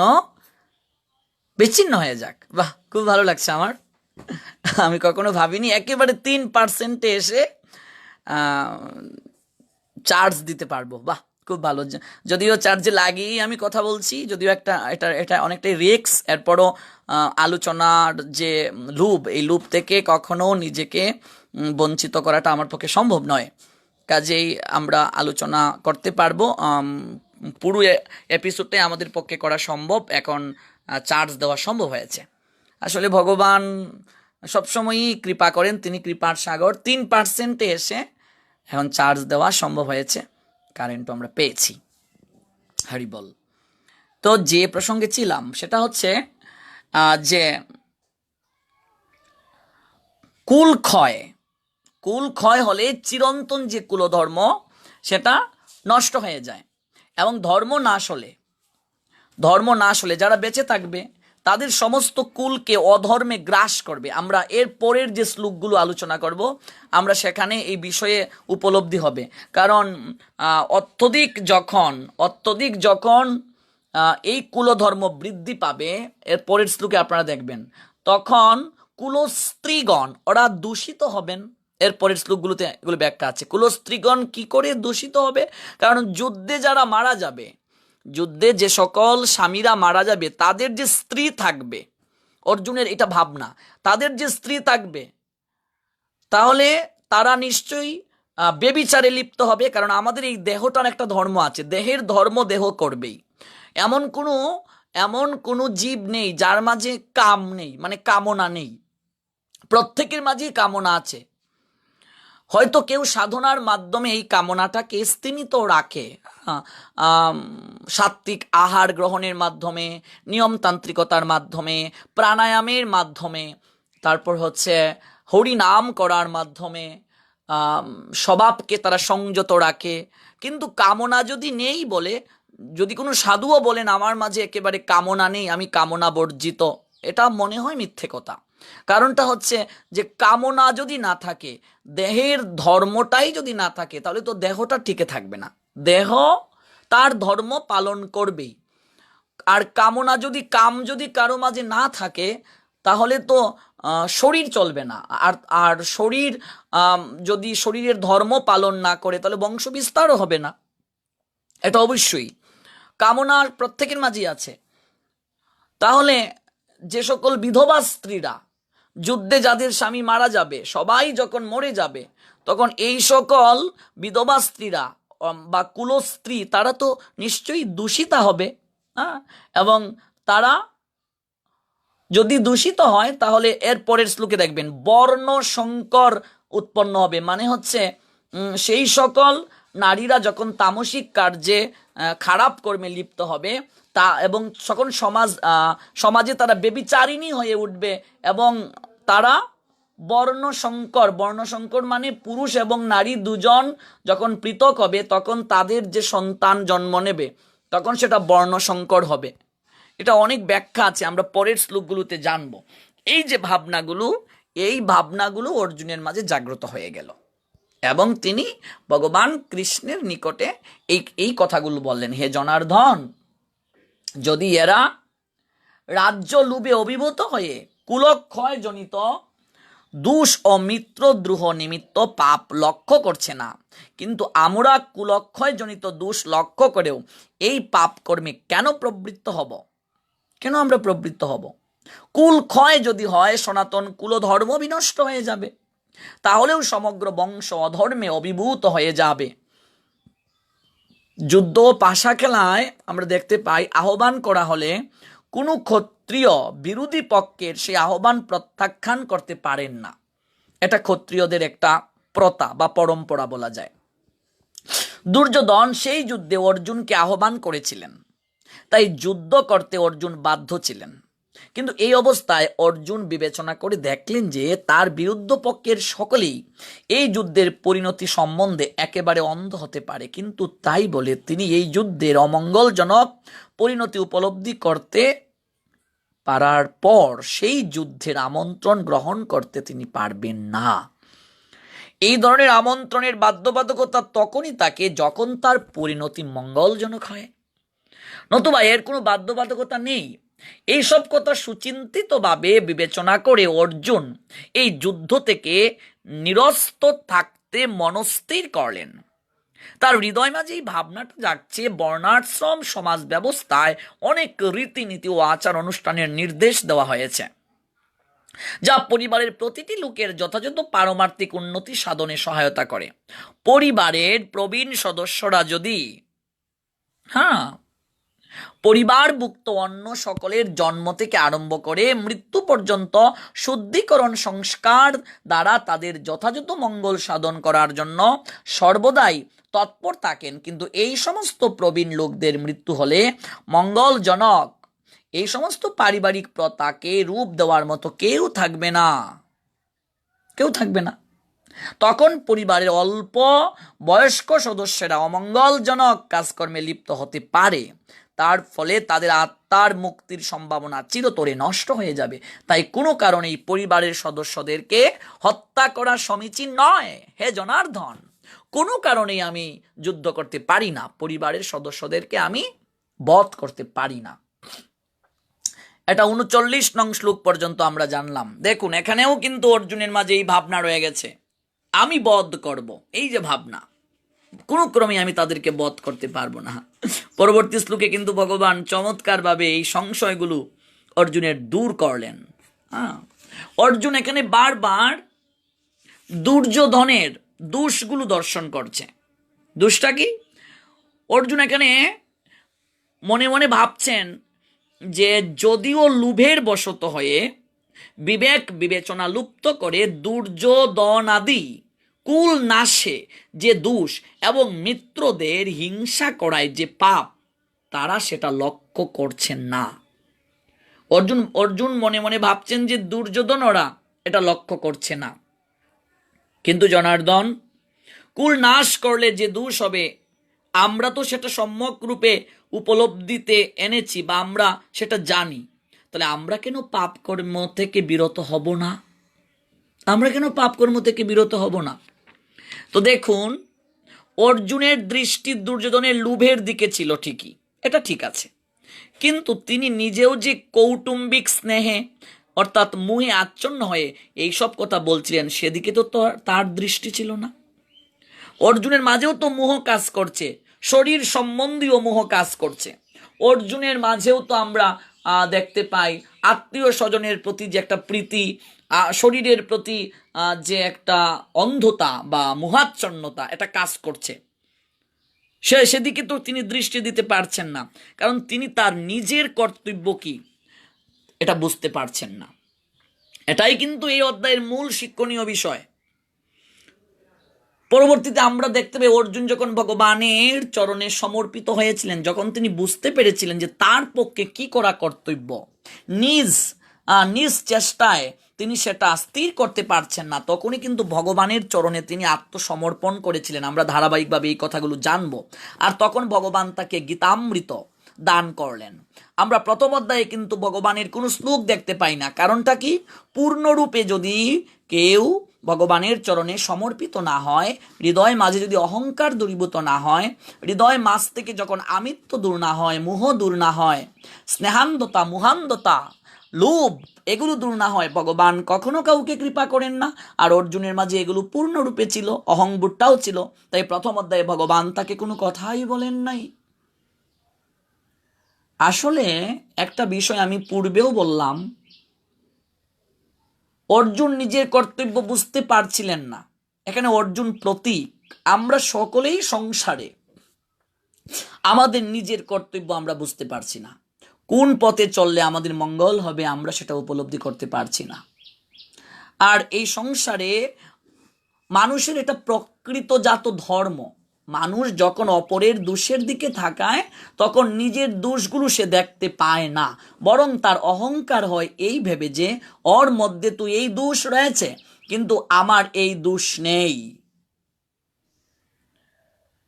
বিচ্ছিন্ন হয়ে যাক। বাহ, খুব ভালো লাগছে আমার। আমি কখনো ভাবিনি একেবারে 3% এসে চার্জ দিতে পারবো। বাহ, খুব ভালো। যদিও চার্জে লাগিয়েই আমি কথা বলছি, যদিও এটা অনেকটাই রিস্ক, এরপরও আলোচনার যে লুপ, এই লুপ থেকে কখনো নিজেকে বঞ্চিত করাটা আমার পক্ষে সম্ভব নয়। কাজেই আমরা আলোচনা করতে পারবো, পুরো এপিসোডটাই আমাদের পক্ষে করা সম্ভব। এখন চার্জ দেওয়া সম্ভব হয়েছে। আসলে ভগবান সবসময়ই কৃপা করেন, তিনি কৃপার সাগর। 3% এসে এখন চার্জ দেওয়া সম্ভব হয়েছে, কারেন্টও আমরা পেয়েছি। হরিবল। তো যে প্রসঙ্গে ছিলাম সেটা হচ্ছে যে কুল ক্ষয় হলে চিরন্তন যে কুলধর্ম সেটা নষ্ট হয়ে যায়, এবং ধর্ম নাশ হলে ধর্ম নাশ হলে যারা বেঁচে থাকবে তাদের সমস্ত কুলকে অধর্মে গ্রাস করবে। আমরা এর পরের যে শ্লোকগুলো আলোচনা করব আমরা সেখানে এই বিষয়ে উপলব্ধি হবে। কারণ অত্যধিক যখন এই কুলধর্ম বৃদ্ধি পাবে, এর পরের শ্লোকে আপনারা দেখবেন, তখন কুলস্ত্রীগণ ওরা দূষিত হবেন। এর পরের শ্লোকগুলোতে এগুলো ব্যাখ্যা আছে। কুলস্ত্রীগণ কি করে দূষিত হবে? কারণ যুদ্ধে যারা মারা যাবে, যুদ্ধে যে সকল স্বামীরা মারা যাবে তাদের যে স্ত্রী থাকবে, অর্জুনের এটা ভাবনা, তাদের যে স্ত্রী থাকবে তাহলে তারা নিশ্চয়ই বেবিচারে লিপ্ত হবে। কারণ আমাদের এই দেহটার একটা ধর্ম আছে, দেহের ধর্ম দেহ করবেই। এমন কোনো জীব নেই যার মাঝে কাম নেই, মানে কামনা নেই। প্রত্যেকের মাঝেই কামনা আছে। হয়তো কেউ সাধনার মাধ্যমে এই কামনাটাকে স্তীমিত রাখে, সাত্ত্বিক আহার গ্রহণের মাধ্যমে, নিয়মতান্ত্রিকতার মাধ্যমে, প্রাণায়ামের মাধ্যমে, তারপর হচ্ছে হরিনাম করার মাধ্যমে স্বভাবকে তারা সংযত রাখে। কিন্তু কামনা যদি নেই বলে, যদি কোনো সাধুও বলেন আমার মাঝে একেবারে কামনা নেই, আমি কামনা বর্জিত, এটা মনে হয় মিথ্যে কথা। কারণটা হচ্ছে যে কামনা যদি না থাকে, দেহের ধর্মটাই যদি না থাকে, তাহলে তো দেহটা টিকে থাকবে না। দেহ তার ধর্ম পালন করবেই। আর কাম যদি কারো মাঝে না থাকে তাহলে তো শরীর চলবে না। আর শরীর যদি শরীরের ধর্ম পালন না করে তাহলে বংশ বিস্তারও হবে না। এটা অবশ্যই কামনা প্রত্যেকের মাঝেই আছে। তাহলে যে সকল বিধবা স্ত্রীরা, যুদ্ধে যাদের স্বামী মারা যাবে, সবাই যখন মরে যাবে, তখন এই সকল বিধবা স্ত্রীরা বা কুলস্ত্রী তারা তো নিশ্চয়ই দূষিতা হবে। এবং তারা যদি দূষিত হয় তাহলে এর পরের শ্লোকে দেখবেন বর্ণ সংকর উৎপন্ন হবে। মানে হচ্ছে সেই সকল নারীরা যখন তামসিক কার্যে খারাপ কর্মে লিপ্ত হবে তা, এবং সকল সমাজে তারা বেবিচারিণী হয়ে উঠবে, এবং তারা বর্ণসংকর মানে পুরুষ এবং নারী দুজন যখন পৃথক হবে তখন তাদের যে সন্তান জন্ম নেবে তখন সেটা বর্ণসংকর হবে। এটা অনেক ব্যাখ্যা আছে, আমরা পরের শ্লোকগুলোতে জানবো। এই ভাবনাগুলো অর্জুনের মাঝে জাগ্রত হয়ে গেল এবং তিনি ভগবান কৃষ্ণের নিকটে এই কথাগুলো বললেন, হে জনার্দন, যদি এরা রাজ্য লোভে অভিভূত হয়ে কুলক্ষয় জনিত দোষ ও মিত্রদ্রোহ নিমিত্ত পাপ লক্ষ্য করছে না, কিন্তু আমরা কুলক্ষয় জনিত দোষ লক্ষ্য করেও এই পাপ কর্মে কেন আমরা প্রবৃত্ত হব? কুল ক্ষয় যদি হয়, সনাতন কুলধর্ম বিনষ্ট হয়ে যাবে, তাহলেও সমগ্র বংশ অধর্মে অভিভূত হয়ে যাবে। যুদ্ধ পাশা খেলায় আমরা দেখতে পাই, আহ্বান করা হলে কোনো ক্ষত্রিয় বিরোধী পক্ষের সেই আহ্বান প্রত্যাখ্যান করতে পারেন না। এটা ক্ষত্রিয়দের একটা প্রথা বা পরম্পরা বলা যায়। দুর্যোধন সেই যুদ্ধে অর্জুনকে আহ্বান করেছিলেন, তাই যুদ্ধ করতে অর্জুন বাধ্য ছিলেন। কিন্তু এই অবস্থায় অর্জুন বিবেচনা করে দেখলেন যে তার বিরুদ্ধ পক্ষের সকলেই এই যুদ্ধের পরিণতি সম্বন্ধে একেবারে অন্ধ হতে পারে, কিন্তু তাই বলে তিনি এই যুদ্ধের অমঙ্গলজনক পরিণতি উপলব্ধি করতে পারার পর সেই যুদ্ধের আমন্ত্রণ গ্রহণ করতে তিনি পারবেন না। এই ধরনের আমন্ত্রণের বাধ্যবাধকতা তখনই থাকে যখন তার পরিণতি মঙ্গলজনক হয়, নতুবা এর কোনো বাধ্যবাধকতা নেই। এইসব কথা সুচিন্তিতভাবে বিবেচনা করে অর্জুন এই যুদ্ধ থেকে নিরস্ত থাকতে মনস্থির করলেন। তার হৃদয় মাঝে এই ভাবনাটা জাগছে, বর্ণাশ্রম সমাজ ব্যবস্থায় অনেক রীতিনীতি ও আচার অনুষ্ঠানের নির্দেশ দেওয়া হয়েছে, যা পরিবারের প্রতিটি লোকের যথাযথ পারমার্থিক উন্নতি সাধনে সহায়তা করে। পরিবারের প্রবীণ সদস্যরা যদি পরিবারভুক্ত অন্য সকলের জন্ম থেকে আরম্ভ করে মৃত্যু পর্যন্ত শুদ্ধিকরণ সংস্কার দ্বারা তাদের যথাযথ মঙ্গল সাধন করার জন্য সর্বদাই তৎপর থাকেন, কিন্তু এই সমস্ত প্রবীণ লোকদের মৃত্যু হলে মঙ্গলজনক এই সমস্ত পারিবারিক প্রথাকে রূপ দেওয়ার মতো কেউ থাকবে না। তখন পরিবারের অল্প বয়স্ক সদস্যরা অমঙ্গলজনক কাজকর্মে লিপ্ত হতে পারে। তার ফলে তাদের আত্মার মুক্তির সম্ভাবনা চিরতরে নষ্ট হয়ে যাবে। তাই কোনো কারণেই পরিবারের সদস্যদেরকে হত্যা করা সমীচীন নয়। হে জনার্দন, কোনো কারণেই আমি যুদ্ধ করতে পারি না, পরিবারের সদস্যদেরকে আমি বধ করতে পারি না। এটা ৩৯ নং শ্লোক পর্যন্ত আমরা জানলাম। দেখুন, এখানেও কিন্তু অর্জুনের মাঝে এই ভাবনা রয়ে গেছে, আমি বধ করব, এই যে ভাবনা, কোনো ক্রমে আমি তাদেরকে বধ করতে পারবো না। পরবর্তী শ্লোকে কিন্তু ভগবান চমৎকারভাবে এই সংশয়গুলো অর্জুনের দূর করলেন। অর্জুন এখানে বারবার দুর্যোধনের দোষগুলো দর্শন করছে। দোষটা কি? অর্জুন এখানে মনে মনে ভাবছেন যে যদিও লোভের বশত হয়ে বিবেক বিবেচনা লুপ্ত করে দুর্যোধনাদি কুল নাশে যে দোষ এবং মিত্রদের হিংসা করায় যে পাপ, তারা সেটা লক্ষ্য করছেন না। অর্জুন মনে মনে ভাবছেন যে দুর্যোধনরা এটা লক্ষ্য করছে না, কিন্তু জনার্দন, কুল নাশ করলে যে দোষ হবে আমরা তো সেটা সম্যক রূপে উপলব্ধিতে এনেছি বা আমরা সেটা জানি। তাহলে আমরা কেন পাপ কর্ম থেকে বিরত হব না? আমরা কেন পাপ কর্ম থেকে বিরত হব না? তো দেখুন, অর্জুনের দৃষ্টি দুর্যোধনের লোভের দিকে ছিল, ঠিকই, এটা ঠিক আছে, কিন্তু তিনি নিজেও যে কৌটুম্বিক স্নেহে অর্থাৎ মোহে আচ্ছন্ন হয়ে এইসব কথা বলছিলেন, সেদিকে তো তার দৃষ্টি ছিল না। অর্জুনের মাঝেও তো মোহ কাজ করছে, শরীর সম্বন্ধীয় মোহ কাজ করছে। অর্জুনের মাঝেও তো আমরা দেখতে পাই আত্মীয় স্বজনের প্রতি যে একটা প্রীতি, শরীরের প্রতি যে একটা অন্ধতা বা মোহাচ্ছন্নতা, এটা কাজ করছে। সেদিকে তো তিনি দৃষ্টি দিতে পারছেন না, কারণ তিনি তার নিজের কর্তব্য কি এটা বুঝতে পারছেন না। এটাই কিন্তু এই অধ্যায়ের মূল শিক্ষণীয় বিষয়। পরবর্তীতে আমরা দেখতে পাই অর্জুন যখন ভগবানের চরণে সমর্পিত হয়েছিলেন, যখন তিনি বুঝতে পেরেছিলেন যে তার পক্ষে কি করা কর্তব্য, নিজ চেষ্টায় তিনি সেটা স্থির করতে পারছেন না, তখনই কিন্তু ভগবানের চরণে তিনি আত্মসমর্পণ করেছিলেন। আমরা ধারাবাহিকভাবে এই কথাগুলো জানবো। আর তখন ভগবান তাকে গীতামৃত দান করলেন। আমরা প্রথম অধ্যায়ে কিন্তু ভগবানের কোনো শ্লোক দেখতে পাই না। কারণটা কি? পূর্ণরূপে যদি কেউ ভগবানের চরণে সমর্পিত না হয়, হৃদয় মাঝে যদি অহংকার দূরীভূত না হয়, হৃদয় মাঝ থেকে যখন আমিত্ব দূর না হয়, মোহ দূর না হয়, স্নেহান্ধতা, মুহান্ধতা, লোভ এগুলো দূর না হয়, ভগবান কখনো কাউকে কৃপা করেন না। আর অর্জুনের মাঝে এগুলো পূর্ণরূপে ছিল, অহংবোধটাও ছিল। তাই প্রথম অধ্যায়ে ভগবান তাকে কোনো কথাই বলেন নাই। আসলে একটা বিষয় আমি পূর্বেও বললাম, অর্জুন নিজের কর্তব্য বুঝতে পারছিলেন না। এখানে অর্জুন প্রতীক। আমরা সকলেই সংসারে আমাদের নিজের কর্তব্য আমরা বুঝতে পারছি না। কোন পথে চললে আমাদের মঙ্গল হবে আমরা সেটা উপলব্ধি করতে পারছি না। আর এই সংসারে মানুষের এটা প্রকৃতজাত ধর্ম। মানুষ যখন অপরের দোষের দিকে তাকায় তখন নিজের দোষগুলো সে দেখতে পায় না, বরং তার অহংকার হয় এই ভেবে যে ওর মধ্যে তো এই দোষ রয়েছে কিন্তু আমার এই দোষ নেই।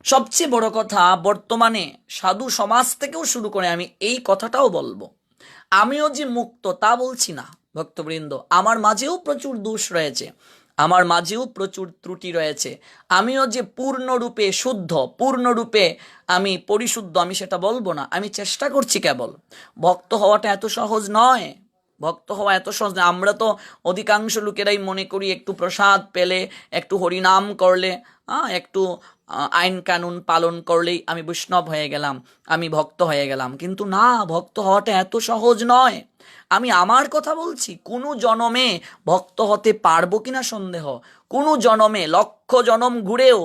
সবচেয়ে বড় কথা, বর্তমানে সাধু সমাজ থেকেও শুরু করে আমি এই কথাটাও বলবো, আমিও যে মুক্ত তা বলছি না ভক্তবৃন্দ, আমার মাঝেও প্রচুর দোষ রয়েছে, আমার মাঝেও প্রচুর ত্রুটি রয়েছে। আমিও যে পূর্ণরূপে শুদ্ধ, পূর্ণরূপে আমি পরিশুদ্ধ, আমি সেটা বলবো না। আমি চেষ্টা করছি কেবল। ভক্ত হওয়াটা এত সহজ নয়, ভক্ত হওয়া এত সহজ নয়। আমরা তো অধিকাংশ লোকেরাই মনে করি একটু প্রসাদ পেলে, একটু হরিনাম করলে, একটু আইন কানুন পালন করলেই আমি বৈষ্ণব হয়ে গেলাম, আমি ভক্ত হয়ে গেলাম। কিন্তু না, ভক্ত হওয়াটা এত সহজ নয়। আমি আমার কথা বলছি, কোনো জনমে ভক্ত হতে পারবো কিনা সন্দেহ, কোনো জনমে লক্ষ জনম ঘুরেও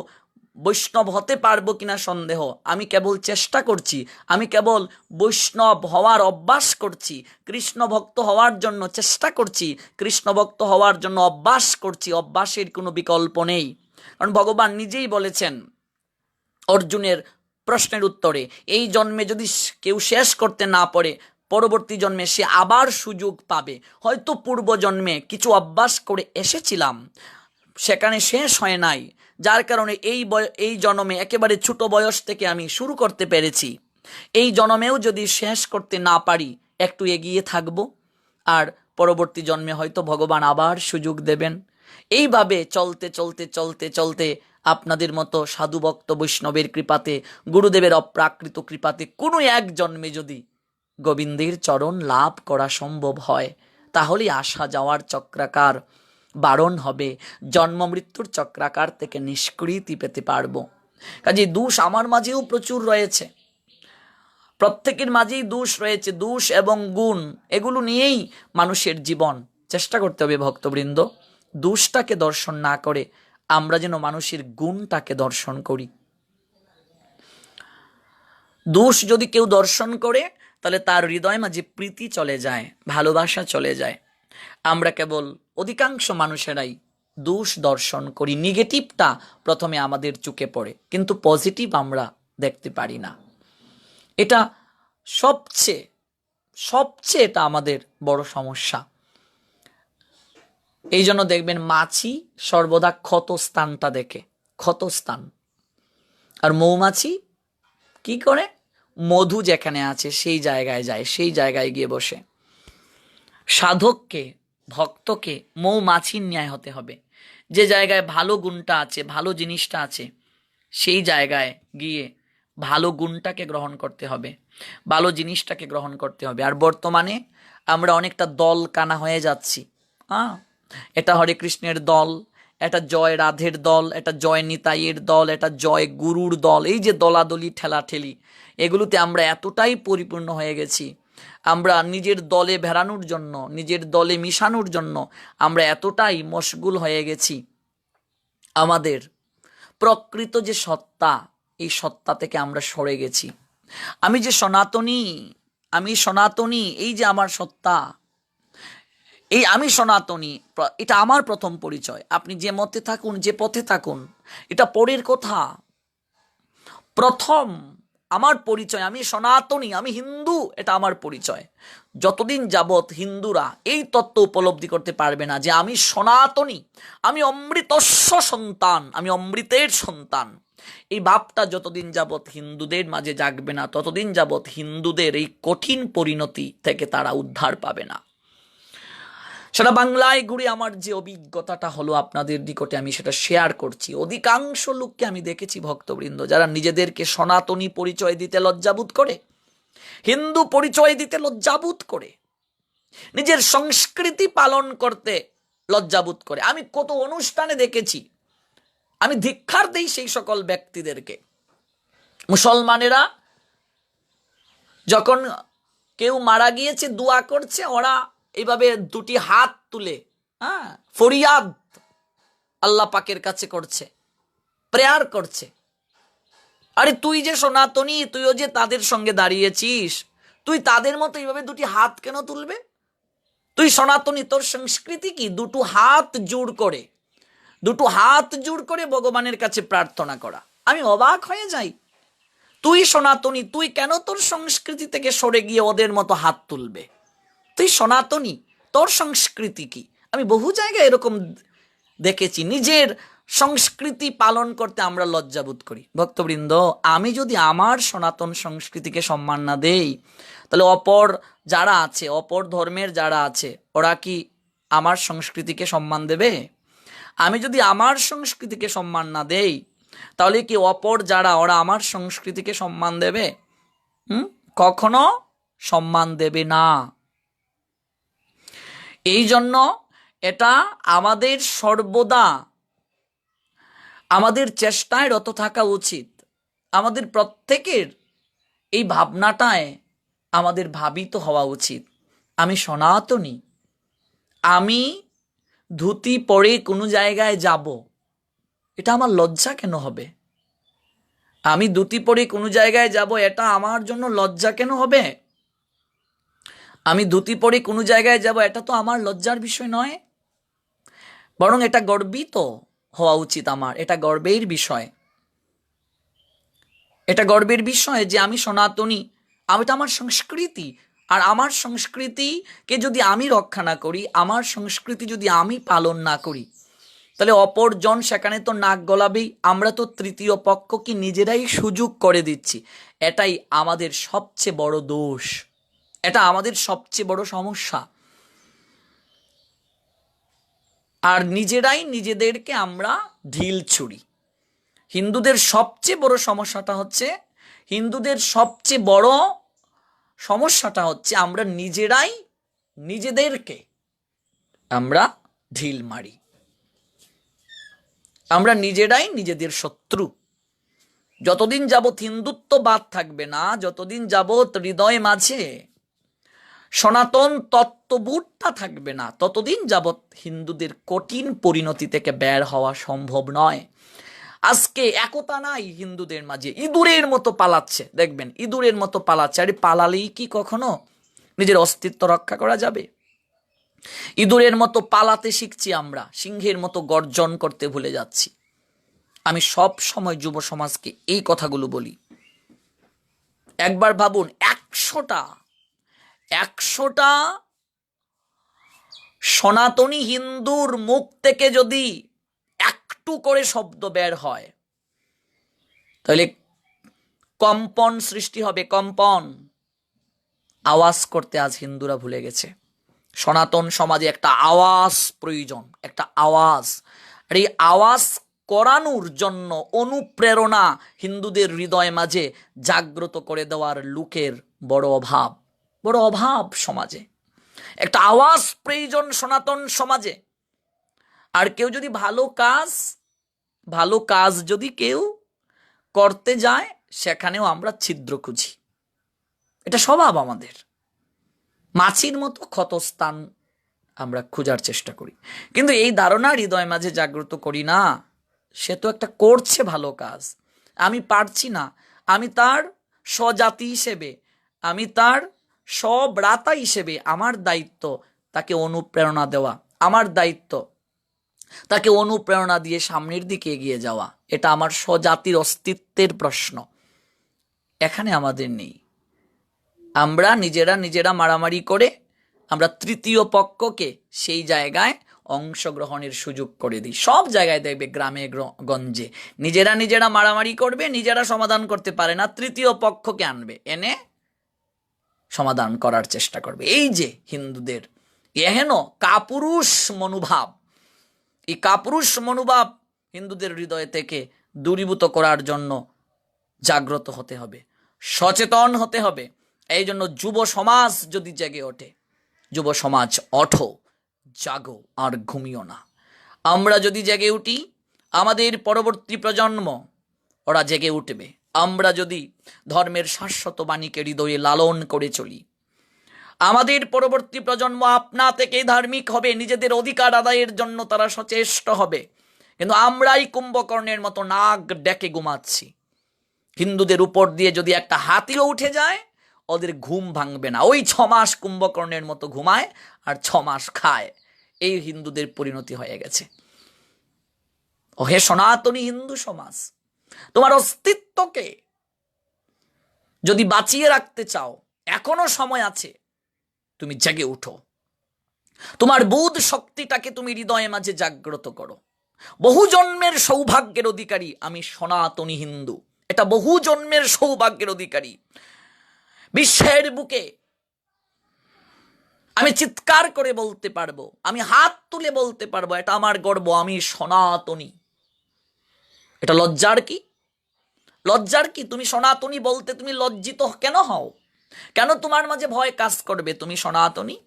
বৈষ্ণব হতে পারবো কিনা সন্দেহ। আমি কেবল চেষ্টা করছি, আমি কেবল বৈষ্ণব হওয়ার অভ্যাস করছি, কৃষ্ণ ভক্ত হওয়ার জন্য চেষ্টা করছি, কৃষ্ণ ভক্ত হওয়ার জন্য অভ্যাস করছি। অভ্যাসের কোনো বিকল্প নেই। কারণ ভগবান নিজেই বলেছেন অর্জুনের প্রশ্নের উত্তরে, এই জন্মে যদি কেউ শেষ করতে না পারে পরবর্তী জন্মে সে আবার সুযোগ পাবে। হয়তো পূর্ব জন্মে কিছু অভ্যাস করে এসেছিলাম, সেখানে শেষ হয় নাই, যার কারণে এই জন্মে একেবারে ছোট বয়স থেকে আমি শুরু করতে পেরেছি। এই জন্মেও যদি শেষ করতে না পারি, একটু এগিয়ে থাকব, আর পরবর্তী জন্মে হয়তো ভগবান আবার সুযোগ দেবেন। এইভাবে চলতে চলতে চলতে চলতে আপনাদের মতো সাধুভক্ত বৈষ্ণবের কৃপাতে, গুরুদেবের অপ্রাকৃত কৃপাতে কোনো এক জন্মে যদি গোবিন্দের চরণ লাভ করা সম্ভব হয়, তাহলে আসা যাওয়ার চক্রাকার বারণ হবে, জন্ম মৃত্যুর চক্রাকার থেকে নিষ্কৃতি পেতে পারবো। কাজে দোষ আমার মাঝেও প্রচুর রয়েছে, প্রত্যেকের মাঝেই দোষ রয়েছে, দোষ এবং গুণ, এগুলো নিয়েই মানুষের জীবন। চেষ্টা করতে হবে ভক্তবৃন্দ, দোষটাকে দর্শন না করে আমরা যেন মানুষের গুণটাকে দর্শন করি। দোষ যদি কেউ দর্শন করে, তাহলে তার হৃদয় মাঝে প্রীতি চলে যায়, ভালোবাসা চলে যায়। আমরা কেবল অধিকাংশ মানুষেরাই দোষ দর্শন করি, নেগেটিভটা প্রথমে আমাদের চোখে পড়ে, কিন্তু পজিটিভ আমরা দেখতে পারি না। এটা সবচেয়ে সবচেয়ে এটা আমাদের বড় সমস্যা। এই জন্য দেখবেন মাছি সর্বদা ক্ষত স্থানটা দেখে, ক্ষত স্থান। আর মৌমাছি কি করে? মধু যেখানে আছে সেই জায়গায় যায়, সেই জায়গায় গিয়ে বসে। সাধককে, ভক্তকে মৌমাছির ন্যায় হতে হবে। যে জায়গায় ভালো গুণটা আছে, ভালো জিনিসটা আছে, সেই জায়গায় গিয়ে ভালো গুণটাকে গ্রহণ করতে হবে, ভালো জিনিসটাকে গ্রহণ করতে হবে। আর বর্তমানে আমরা অনেকটা দল কানা হয়ে যাচ্ছি। এটা হরে কৃষ্ণের দল, এটা জয় রাধের দল, এটা জয় নিতাইয়ের দল, এটা জয় গুরুর দল। এই যে দলাদলি ঠেলাঠেলি, এগুলোতে আমরা এতটাই পরিপূর্ণ হয়ে গেছি, আমরা নিজের দলে ভেড়ানোর জন্য, নিজের দলে মিশানোর জন্য আমরা এতটাই মশগুল হয়ে গেছি, আমাদের প্রকৃত যে সত্তা, এই সত্তা থেকে আমরা সরে গেছি। আমি যে সনাতনী, আমি সনাতনী, এই যে আমার সত্তা, এই আমি সনাতনী, এটা আমার প্রথম পরিচয়। আপনি যে মতে থাকুন, যে পথে থাকুন, এটা পরের কথা। প্রথম আমার পরিচয় আমি সনাতনী, আমি হিন্দু, এটা আমার পরিচয়। যতদিন যাবৎ হিন্দুরা এই তত্ত্ব উপলব্ধি করতে পারবে না যে আমি সনাতনী, আমি অমৃতস্য সন্তান, আমি অমৃতের সন্তান, এই ভাবটা যতদিন যাবৎ হিন্দুদের মাঝে জাগবে না, ততদিন যাবৎ হিন্দুদের এই কঠিন পরিণতি থেকে তারা উদ্ধার পাবে না। সারা বাংলায় ঘুরে আমার যে অভিজ্ঞতাটা হলো আপনাদের নিকটে আমি সেটা শেয়ার করছি। অধিকাংশ লোককে আমি দেখেছি ভক্তবৃন্দ, যারা নিজেদেরকে সনাতনী পরিচয় দিতে লজ্জাবোধ করে, হিন্দু পরিচয় দিতে লজ্জাবোধ করে, নিজের সংস্কৃতি পালন করতে লজ্জাবোধ করে। আমি কত অনুষ্ঠানে দেখেছি, আমি ধিক্কার দেই সেই সকল ব্যক্তিদেরকে। মুসলমানেরা যখন কেউ মারা গিয়েছে দোয়া করছে, ওরা এইভাবে দুটি হাত তুলে ফরিয়াদ আল্লাহ পাকের কাছে করছে, প্রেয়ার করছে। আরে তুই যে সনাতনী, তুইও যে তাদের সঙ্গে দাঁড়িয়েছিস, তুই তাদের মতো এইভাবে দুটি হাত কেন তুলবে? তুই সনাতনী, তোর সংস্কৃতি কি দুটো হাত জোড় করে ভগবানের কাছে প্রার্থনা করা? আমি অবাক হয়ে যাই। তুই সনাতনী, তুই কেন তোর সংস্কৃতি থেকে সরে গিয়ে ওদের মতো হাত তুলবে? তুই সনাতনী, তোর সংস্কৃতি কি? আমি বহু জায়গায় এরকম দেখেছি, নিজের সংস্কৃতি পালন করতে আমরা লজ্জাবোধ করি। ভক্তবৃন্দ, আমি যদি আমার সনাতন সংস্কৃতিকে সম্মান না দেই, তাহলে অপর যারা আছে, অপর ধর্মের যারা আছে, ওরা কি আমার সংস্কৃতিকে সম্মান দেবে? আমি যদি আমার সংস্কৃতিকে সম্মান না দেই, তাহলে কি অপর যারা, ওরা আমার সংস্কৃতিকে সম্মান দেবে? কখনো সম্মান দেবে না। এই জন্য এটা আমাদের সর্বদা আমাদের চেষ্টায় রত থাকা উচিত। আমাদের প্রত্যেকের এই ভাবনাটায় আমাদের ভাবিত হওয়া উচিত, আমি সনাতনী, আমি ধুতি পরে কোনো জায়গায় যাব, এটা আমার লজ্জা কেন হবে? আমি ধুতি পরে কোনো জায়গায় যাব, এটা আমার জন্য লজ্জা কেন হবে? আমি ধুতি পরে কোনো জায়গায় যাব, এটা তো আমার লজ্জার বিষয় নয়, বরং এটা গর্বিত হওয়া উচিত আমার। এটা গর্বের বিষয়, এটা গর্বের বিষয় যে আমি সনাতনী, এটা আমার সংস্কৃতি। আর আমার সংস্কৃতিকে যদি আমি রক্ষা না করি, আমার সংস্কৃতি যদি আমি পালন না করি, তাহলে অপরজন সেখানে তো নাক গলাবেই, আমরা তো তৃতীয় পক্ষকে নিজেরাই সুযোগ করে দিচ্ছি। এটাই আমাদের সবচেয়ে বড় দোষ, এটা আমাদের সবচেয়ে বড় সমস্যা। আর নিজেরাই নিজেদেরকে আমরা ঢিল ছুড়ি। হিন্দুদের সবচেয়ে বড় সমস্যাটা হচ্ছে, আমরা নিজেরাই নিজেদেরকে আমরা ঢিল মারি। আমরা নিজেরাই নিজেদের শত্রু। যতদিন যাবৎ হিন্দুত্ববাদ থাকবে না, যতদিন যাবৎ হৃদয় মাঝে সনাতন তত্ত্ববোধটা থাকবে না, ততদিন যাবৎ হিন্দুদের কঠিন পরিণতি থেকে বের হওয়া সম্ভব নয়। আজকে একতা নাই হিন্দুদের মাঝে, ইঁদুরের মতো পালাচ্ছে, দেখবেন ইঁদুরের মতো পালাচ্ছে। আরে পালালেই কি কখনো নিজের অস্তিত্ব রক্ষা করা যাবে? ইঁদুরের মতো পালাতে শিখছি আমরা, সিংহের মতো গর্জন করতে ভুলে যাচ্ছি। আমি সব সময় যুব সমাজকে এই কথাগুলো বলি। একবার ভাবুন, 100টা সনাতনী হিন্দুর মুখ থেকে যদি একটু করে শব্দ বের হয়, তাহলে কম্পন সৃষ্টি হবে, কম্পন। আওয়াজ করতে আজ হিন্দুরা ভুলে গেছে। সনাতন সমাজে একটা আওয়াজ প্রয়োজন, একটা আওয়াজ। আর এই আওয়াজ করানোর জন্য অনুপ্রেরণা হিন্দুদের হৃদয় মাঝে জাগ্রত করে দেওয়ার লোকের বড় অভাব সমাজে। একটা আওয়াজ প্রয়োজন সনাতন সমাজে। আর কেউ যদি ভালো কাজ যদি কেউ করতে যায়, সেখানেও আমরা ছিদ্র খুঁজি। এটা স্বভাব আমাদের। মাছির মতো ক্ষতস্থান আমরা খোঁজার চেষ্টা করি, কিন্তু এই ধারণা হৃদয় মাঝে জাগ্রত করি না, সে তো একটা করছে ভালো কাজ, আমি পারছি না, আমি তার স্বজাতি হিসেবে, আমি তার স্বব্রাতা হিসেবে আমার দায়িত্ব তাকে অনুপ্রেরণা দেওয়া, আমার দায়িত্ব তাকে অনুপ্রেরণা দিয়ে সামনের দিকে এগিয়ে যাওয়া। এটা আমার স্বজাতির অস্তিত্বের প্রশ্ন, এখানে আমাদের নেই। আমরা নিজেরা মারামারি করে আমরা তৃতীয় পক্ষকে সেই জায়গায় অংশগ্রহণের সুযোগ করে দিই। সব জায়গায় দেখবে, গ্রামে গঞ্জে নিজেরা মারামারি করবে, নিজেরা সমাধান করতে পারে না, তৃতীয় পক্ষকে আনবে, এনে সমাধান করার চেষ্টা করবে। এই যে হিন্দুদের এহেন কাপুরুষ মনোভাব, এই কাপুরুষ মনোভাব হিন্দুদের হৃদয় থেকে দূরীভূত করার জন্য জাগ্রত হতে হবে, সচেতন হতে হবে। এই জন্য যুব সমাজ যদি জেগে ওঠে, যুব সমাজ ওঠো, জাগো, আর ঘুমিও না। আমরা যদি জেগে উঠি, আমাদের পরবর্তী প্রজন্ম ওরা জেগে উঠবে। আমরা যদি ধর্মের শাশ্বত বাণীকে হৃদয়ে লালন করে চলি, আমাদের পরবর্তী প্রজন্ম আপনা থেকেই ধার্মিক হবে, নিজেদের অধিকার আদায়ের জন্য তারা সচেষ্ট হবে। কিন্তু আমরাই কুম্ভকর্ণের মতো নাক ডেকে ঘুমাচ্ছি। হিন্দুদের উপর দিয়ে যদি একটা হাতিও উঠে যায়, ওদের ঘুম ভাঙবে না। ওই 6 মাস কুম্ভকর্ণের মতো ঘুমায় আর 6 মাস খায়। এই হিন্দুদের পরিণতি হয়ে গেছে। ও হে সনাতনী হিন্দু সমাজ, তোমার অস্তিত্বকে যদি বাঁচিয়ে রাখতে চাও, এখনো সময় আছে, তুমি জেগে উঠো। তোমার বোধ শক্তিটাকে তুমি হৃদয়ে মাঝে জাগ্রত করো। বহু জন্মের সৌভাগ্যের অধিকারী আমি সনাতনী হিন্দু, এটা বহু জন্মের সৌভাগ্যের অধিকারী। বিশ্বের বুকে আমি চিৎকার করে বলতে পারবো, আমি হাত তুলে বলতে পারবো, এটা আমার গর্ব, আমি সনাতনী। এটা লজ্জার কি? তুমি সনাতনী বলতে তুমি লজ্জিত কেন হও? কেন তোমার মাঝে ভয় কাজ করবে তুমি সনাতনী?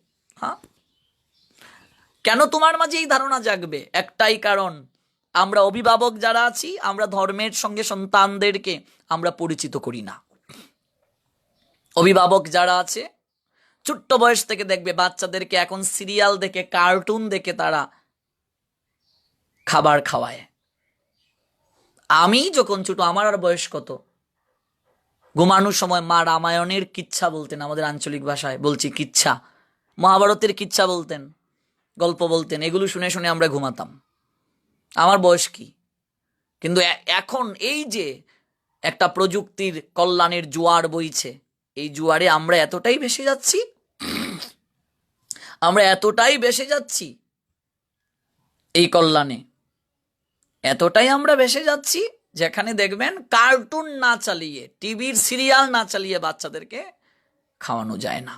কেন তোমার মাঝে এই ধারণা জাগবে? একটাই কারণ, আমরা অভিভাবক যারা আছি, আমরা ধর্মের সঙ্গে সন্তানদেরকে আমরা পরিচিত করি না। অভিভাবক যারা আছে, ছোট্ট বয়স থেকে দেখবে বাচ্চাদেরকে এখন সিরিয়াল দেখে, কার্টুন দেখে তারা খাবার খাওয়ায়। আমি যখন ছোট, আমার আর বয়স কত, ঘুমানোর সময় মা রামায়ণের কিচ্ছা বলতেন, আমাদের আঞ্চলিক ভাষায় বলছি কিচ্ছা, মহাভারতের কিচ্ছা বলতেন, গল্প বলতেন, এগুলো শুনে শুনে আমরা ঘুমাতাম। আমার বয়স কি? কিন্তু এখন এই যে একটা প্রযুক্তির কল্যাণের জোয়ার বইছে, এই জোয়ারে আমরা এতটাই ভেসে যাচ্ছি এই কল্যাণে, এতটাই আমরা ভেসে যাচ্ছি, যেখানে দেখবেন কার্টুন না চালিয়ে, টিভির সিরিয়াল না চালিয়ে বাচ্চাদেরকে খাওয়ানো যায় না।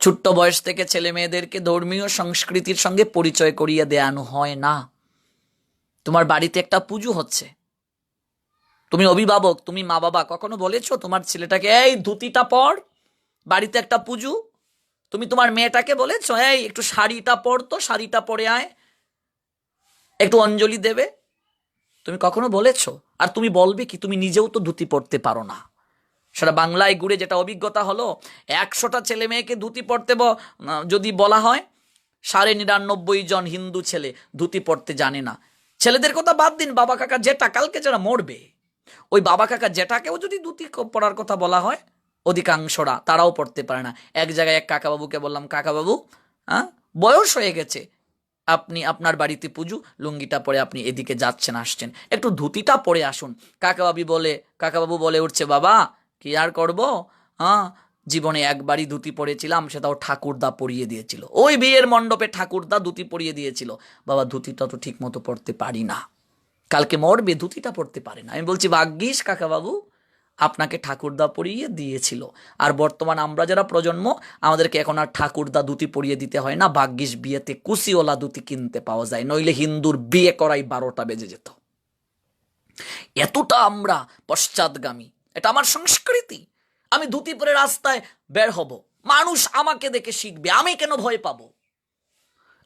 ছোট্ট বয়স থেকে ছেলে মেয়েদেরকে ধর্মীয় সংস্কৃতির সঙ্গে পরিচয় করিয়ে দেওয়ানো হয় না। তোমার বাড়িতে একটা পুজো হচ্ছে, তুমি অভিভাবক, তুমি মা বাবা কখনো বলেছো তোমার ছেলেটাকে এই ধুতিটা পর, বাড়িতে একটা পুজো? তুমি তোমার মেয়েটাকে বলেছো এই একটু শাড়িটা পর, তো শাড়িটা পরে আয়, একটু অঞ্জলি দেবে? তুমি কখনো বলেছো? আর তুমি বলবে কি? তুমি নিজেও তো ধুতি পরতে পারো না। সারা বাংলায় ঘুরে যেটা অভিজ্ঞতা হলো, 100টা ছেলে মেয়েকে ধুতি পরতে যদি বলা হয়, 99.5 জন হিন্দু ছেলে ধুতি পরতে জানে না। ছেলেদের কথা বাদ দিন, বাবা কাকা জেঠা, কালকে যারা মরবে, ওই বাবা কাকা জেঠাকেও যদি ধুতি পরার কথা বলা হয়, অধিকাংশরা তারাও পড়তে পারে না। এক জায়গায় এক কাকাবাবুকে বললাম, কাকাবাবু, হ্যাঁ বয়স হয়ে গেছে, আপনি আপনার বাড়িতে পুজো, লুঙ্গিটা পরে আপনি এদিকে যাচ্ছেন আসছেন, একটু ধুতিটা পরে আসুন। কাকাবাবু বলে উঠছে, বাবা কি আর করব, হ্যাঁ জীবনে একবারই ধুতি পরেছিলাম, সেটাও ঠাকুরদা পরিয়ে দিয়েছিল, ওই বিয়ের মণ্ডপে ঠাকুরদা ধুতি পরিয়ে দিয়েছিল। বাবা ধুতিটা তো ঠিক মতো পরতে পারি না, কালকে মরবে ধুতিটা পরতে পারে না। আমি বলছি, ভাগ্যিস কাকাবাবু আপনাকে ঠাকুরদা পরিয়ে দিয়েছিল। আর বর্তমান আমরা যারা প্রজন্ম, আমাদেরকে এখন আর ঠাকুরদা ধুতি পরিয়ে দিতে হয় না, ভাগ্যিস বিয়েতে কুচিওয়ালা ধুতি কিনতে পাওয়া যায়, নইলে হিন্দুর বিয়ে করাই 12টা বেজে যেত। এতটা আমরা পশ্চাৎগামী, এটা আমার সংস্কৃতি। আমি ধুতি পরে রাস্তায় বের হব, মানুষ আমাকে দেখে শিখবে, আমি কেন ভয় পাবো?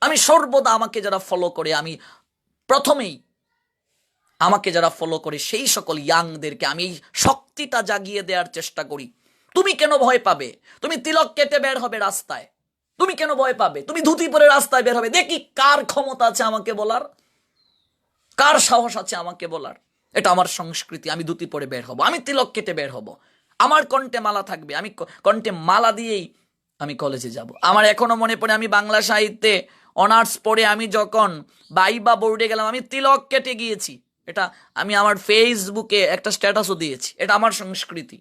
আমি সর্বদা, আমাকে যারা ফলো করে, আমি প্রথমেই আমাকে যারা ফলো করে সেই সকল ইয়াংদেরকে আমি এই শক্তিটা জাগিয়ে দেওয়ার চেষ্টা করি। তুমি কেন ভয় পাবে? তুমি তিলক কেটে বের হবে রাস্তায়, তুমি কেন ভয় পাবে? তুমি ধুতি পরে রাস্তায় বের হবে, দেখি কার ক্ষমতা আছে আমাকে বলার, কার সাহস আছে আমাকে বলার। এটা আমার সংস্কৃতি, আমি ধুতি পরে বের হব, আমি তিলক কেটে বের হব, আমার কণ্ঠে মালা থাকবে, আমি কণ্ঠে মালা দিয়েই আমি কলেজে যাব। আমার এখনো মনে পড়ে, আমি বাংলা সাহিত্যে অনার্স পড়ে আমি যখন বাইবা বোর্ডে গেলাম, আমি তিলক কেটে গিয়েছি। এটা আমি আমার ফেসবুকে একটা স্ট্যাটাসও দিয়েছি। এটা আমার সংস্কৃতি,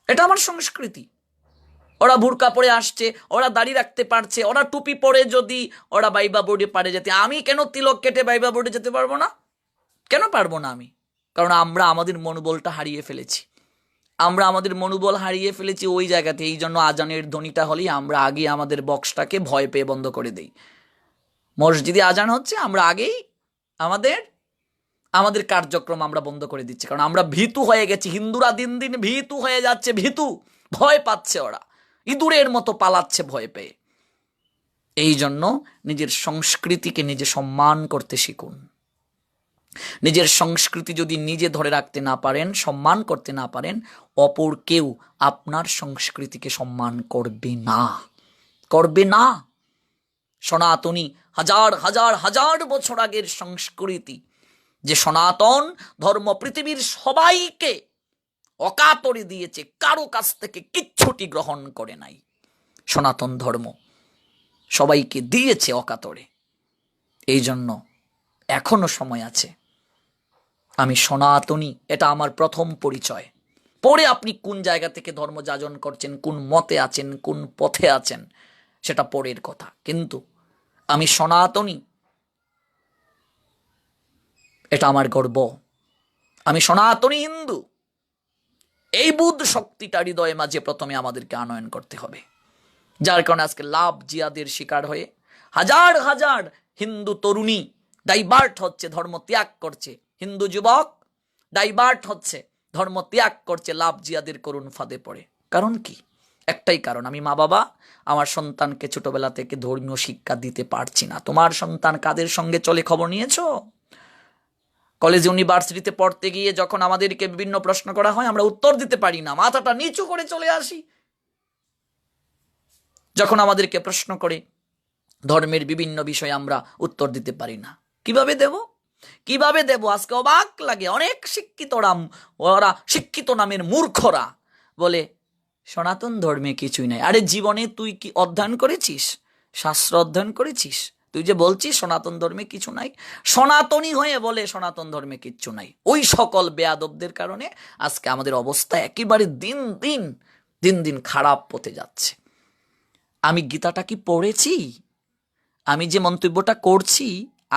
এটা আমার সংস্কৃতি। ওরা বুরকা পরে আসছে, ওরা দাড়ি রাখতে পারছে, ওরা টুপি পরে যদি ওরা বাইবা বোর্ডে পারে যেতে, আমি কেন তিলক কেটে বাইবা বোর্ডে যেতে পারবো না? কেন পারবো না আমি? কারণ আমরা আমাদের মনোবলটা হারিয়ে ফেলেছি, আমরা আমাদের মনোবল হারিয়ে ফেলেছি ওই জায়গাতে। এই জন্য আজানের ধ্বনিটা হলেই আমরা আগে আমাদের বক্সটাকে ভয় পেয়ে বন্ধ করে দেই। মসজিদে আজান হচ্ছে, আমরা আগেই আমাদের কার্যক্রম আমরা বন্ধ করে দিচ্ছি, কারণ আমরা ভীতু হয়ে গেছি। হিন্দুরা দিন দিন ভীতু হয়ে যাচ্ছে, ভীতু, ভয় পাচ্ছে, ওরা ইঁদুরের মতো পালাচ্ছে ভয় পেয়ে। এই জন্য নিজের সংস্কৃতিকে নিজে সম্মান করতে শিখুন। নিজের সংস্কৃতি যদি নিজে ধরে রাখতে না পারেন, সম্মান করতে না পারেন, অপর কেউ আপনার সংস্কৃতিকে সম্মান করবে না, করবে না। সনাতনী হাজার হাজার হাজার বছর আগের সংস্কৃতি, যে সনাতন ধর্ম পৃথিবীর সবাইকে অকাতরে দিয়েছে, কারো কাছ থেকে কিচ্ছুটি গ্রহণ করে নাই। সনাতন ধর্ম সবাইকে দিয়েছে অকাতরে। এই জন্য এখনো সময় আছে। আমি সনাতনী, এটা আমার প্রথম পরিচয়। পরে আপনি কোন জায়গা থেকে ধর্ম যাজন করছেন, কোন মতে আছেন, কোন পথে আছেন, সেটা পরের কথা, কিন্তু আমি সনাতনী, এটা আমার গর্ব। আমি সনাতনী হিন্দু, এই বুধ শক্তিটা হৃদয়ে মাঝে প্রথমে আমাদেরকে আনয়ন করতে হবে। যার কারণে আজকে লাভ জিয়াদের শিকার হয়ে হাজার হাজার হিন্দু তরুণী ডাইভার্ট হচ্ছে, ধর্ম ত্যাগ করছে। হিন্দু যুবক ডাইভার্ট হচ্ছে, ধর্ম ত্যাগ করছে লাভ জিয়াদের করুণ ফাঁদে পড়ে। কারণ কি? একটাই কারণ, আমি মা বাবা আমার সন্তানকে ছোটবেলা থেকে ধর্মীয় শিক্ষা দিতে পারছি না। তোমার সন্তান কাদের সঙ্গে চলে খবর নিয়েছো? কলেজ ইউনিভার্সিটিতে পড়তে গিয়ে যখন আমাদেরকে বিভিন্ন প্রশ্ন করা হয়, আমরা উত্তর দিতে পারি না, মাথাটা নিচু করে চলে আসি। যখন আমাদেরকে প্রশ্ন করে ধর্মের বিভিন্ন বিষয়ে, আমরা উত্তর দিতে পারি না। কিভাবে দেব, কিভাবে দেব? আজকে অবাক লাগে, অনেক শিক্ষিতরা, ওরা শিক্ষিত নামের মূর্খরা বলে সনাতন ধর্মে কিছুই নাই। আরে জীবনে তুই কি অধ্যয়ন করেছিস? শাস্ত্র অধ্যয়ন করেছিস? তুই যে বলছিস সনাতন ধর্মে কিছু নাই, সনাতনী হয়ে বলে সনাতন ধর্মে কিচ্ছু নাই। ওই সকল বেয়াদবদের কারণে আজকে আমাদের অবস্থা একেবারে দিন দিন দিন দিন খারাপ পথে যাচ্ছে। আমি গীতাটা কি পড়েছি? আমি যে মন্তব্যটা করছি,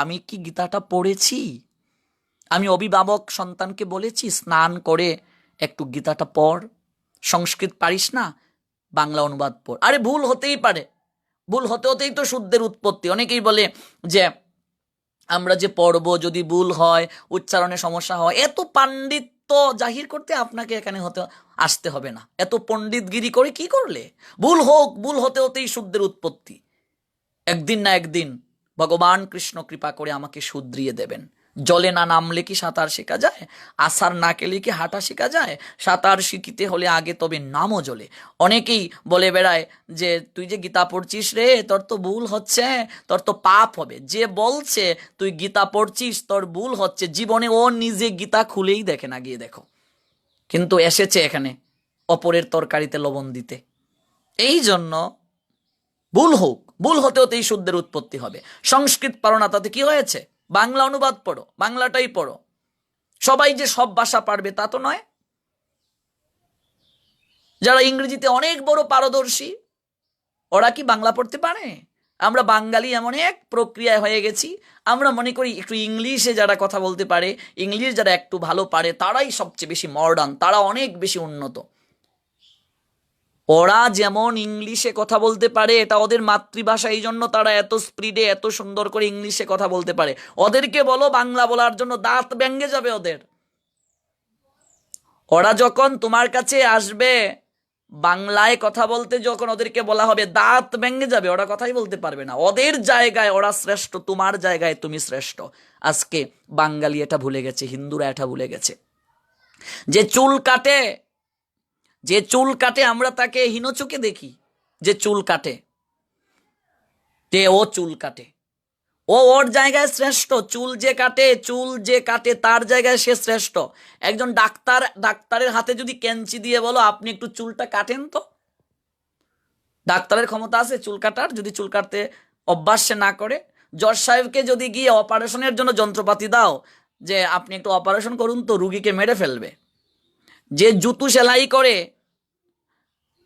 আমি কি গীতাটা পড়েছি? আমি অভিভাবক সন্তানকে বলেছি স্নান করে একটু গীতাটা পড়, সংস্কৃত পারিস না, বাংলা অনুবাদ পড়। আরে ভুল হতেই পারে, ভুল হতে হতেই তো শুদ্ধের উৎপত্তি। অনেকেই বলে যে আমরা যে পড়বো যদি ভুল হয়, উচ্চারণে সমস্যা হয়, এত পাণ্ডিত্য জাহির করতে আপনাকে এখানে আসতে হবে না। এত পণ্ডিতগিরি করে কি করলে? ভুল হোক, ভুল হতে হতেই শুদ্ধের উৎপত্তি। একদিন না একদিন ভগবান কৃষ্ণ কৃপা করে আমাকে শুধরিয়ে দেবেন। জলে না নামলে কি সাঁতার শেখা যায়? আসার না কেলে কি হাঁটা শেখা যায়? সাঁতার শিখিতে হলে আগে তবে নামও জলে। অনেকেই বলে বেড়ায় যে তুই যে গীতা পড়ছিস রে, তোর তো ভুল হচ্ছে, তোর তো পাপ হবে। যে বলছে তুই গীতা পড়ছিস তোর ভুল হচ্ছে, জীবনে ও নিজে গীতা খুলেই দেখে না, গিয়ে দেখো। কিন্তু এসেছে এখানে অপরের তরকারিতে লবণ দিতে। এই জন্য ভুল হোক, ভুল হতে হতেই শুদ্ধের উৎপত্তি হবে। সংস্কৃত পারো না তাতে কি হয়েছে? বাংলা অনুবাদ পড়ো, বাংলাটাই পড়ো। সবাই যে সব ভাষা পারবে তা তো নয়। যারা ইংরেজিতে অনেক বড় পারদর্শী, ওরা কি বাংলা পড়তে পারে? আমরা বাঙালি এমন এক প্রক্রিয়ায় হয়ে গেছি, আমরা মনে করি একটু ইংলিশে যারা কথা বলতে পারে, ইংলিশ যারা একটু ভালো পারে, তারাই সবচেয়ে বেশি মডার্ন, তারা অনেক বেশি উন্নত। ওরা যেমন ইংলিশে কথা বলতে পারে, এটা ওদের মাতৃভাষা, এই জন্য তারা এত স্পিডে এত সুন্দর করে ইংলিশে কথা বলতে পারে। ওদেরকে বলো বাংলা বলার জন্য, দাঁত ভেঙে যাবে ওদের। ওরা যখন তোমার কাছে আসবে বাংলায় কথা বলতে, যখন ওদেরকে বলা হবে দাঁত ভেঙে যাবে, ওরা কথাই বলতে পারবে না। ওদের জায়গায় ওরা শ্রেষ্ঠ, তোমার জায়গায় তুমি শ্রেষ্ঠ। আজকে বাঙালি এটা ভুলে গেছে, হিন্দুরা এটা ভুলে গেছে। যে চুল কাটে, যে চুল কাটে আমরা তাকে হীন চোখে দেখি। যে চুল কাটে, তে ও চুল কাটে, ও ওর জায়গায় শ্রেষ্ঠ। চুল যে কাটে তার জায়গায় সে শ্রেষ্ঠ। একজন ডাক্তারের হাতে যদি ক্যাঞ্চি দিয়ে বলো আপনি একটু চুলটা কাটেন তো, ডাক্তারের ক্ষমতা আছে চুল কাটার? যদি চুল কাটতে অভ্যাস সে না করে। জজ সাহেবকে যদি গিয়ে অপারেশনের জন্য যন্ত্রপাতি দাও যে আপনি একটু অপারেশন করুন তো, রুগীকে মেরে ফেলবে। যে জুতো সেলাই করে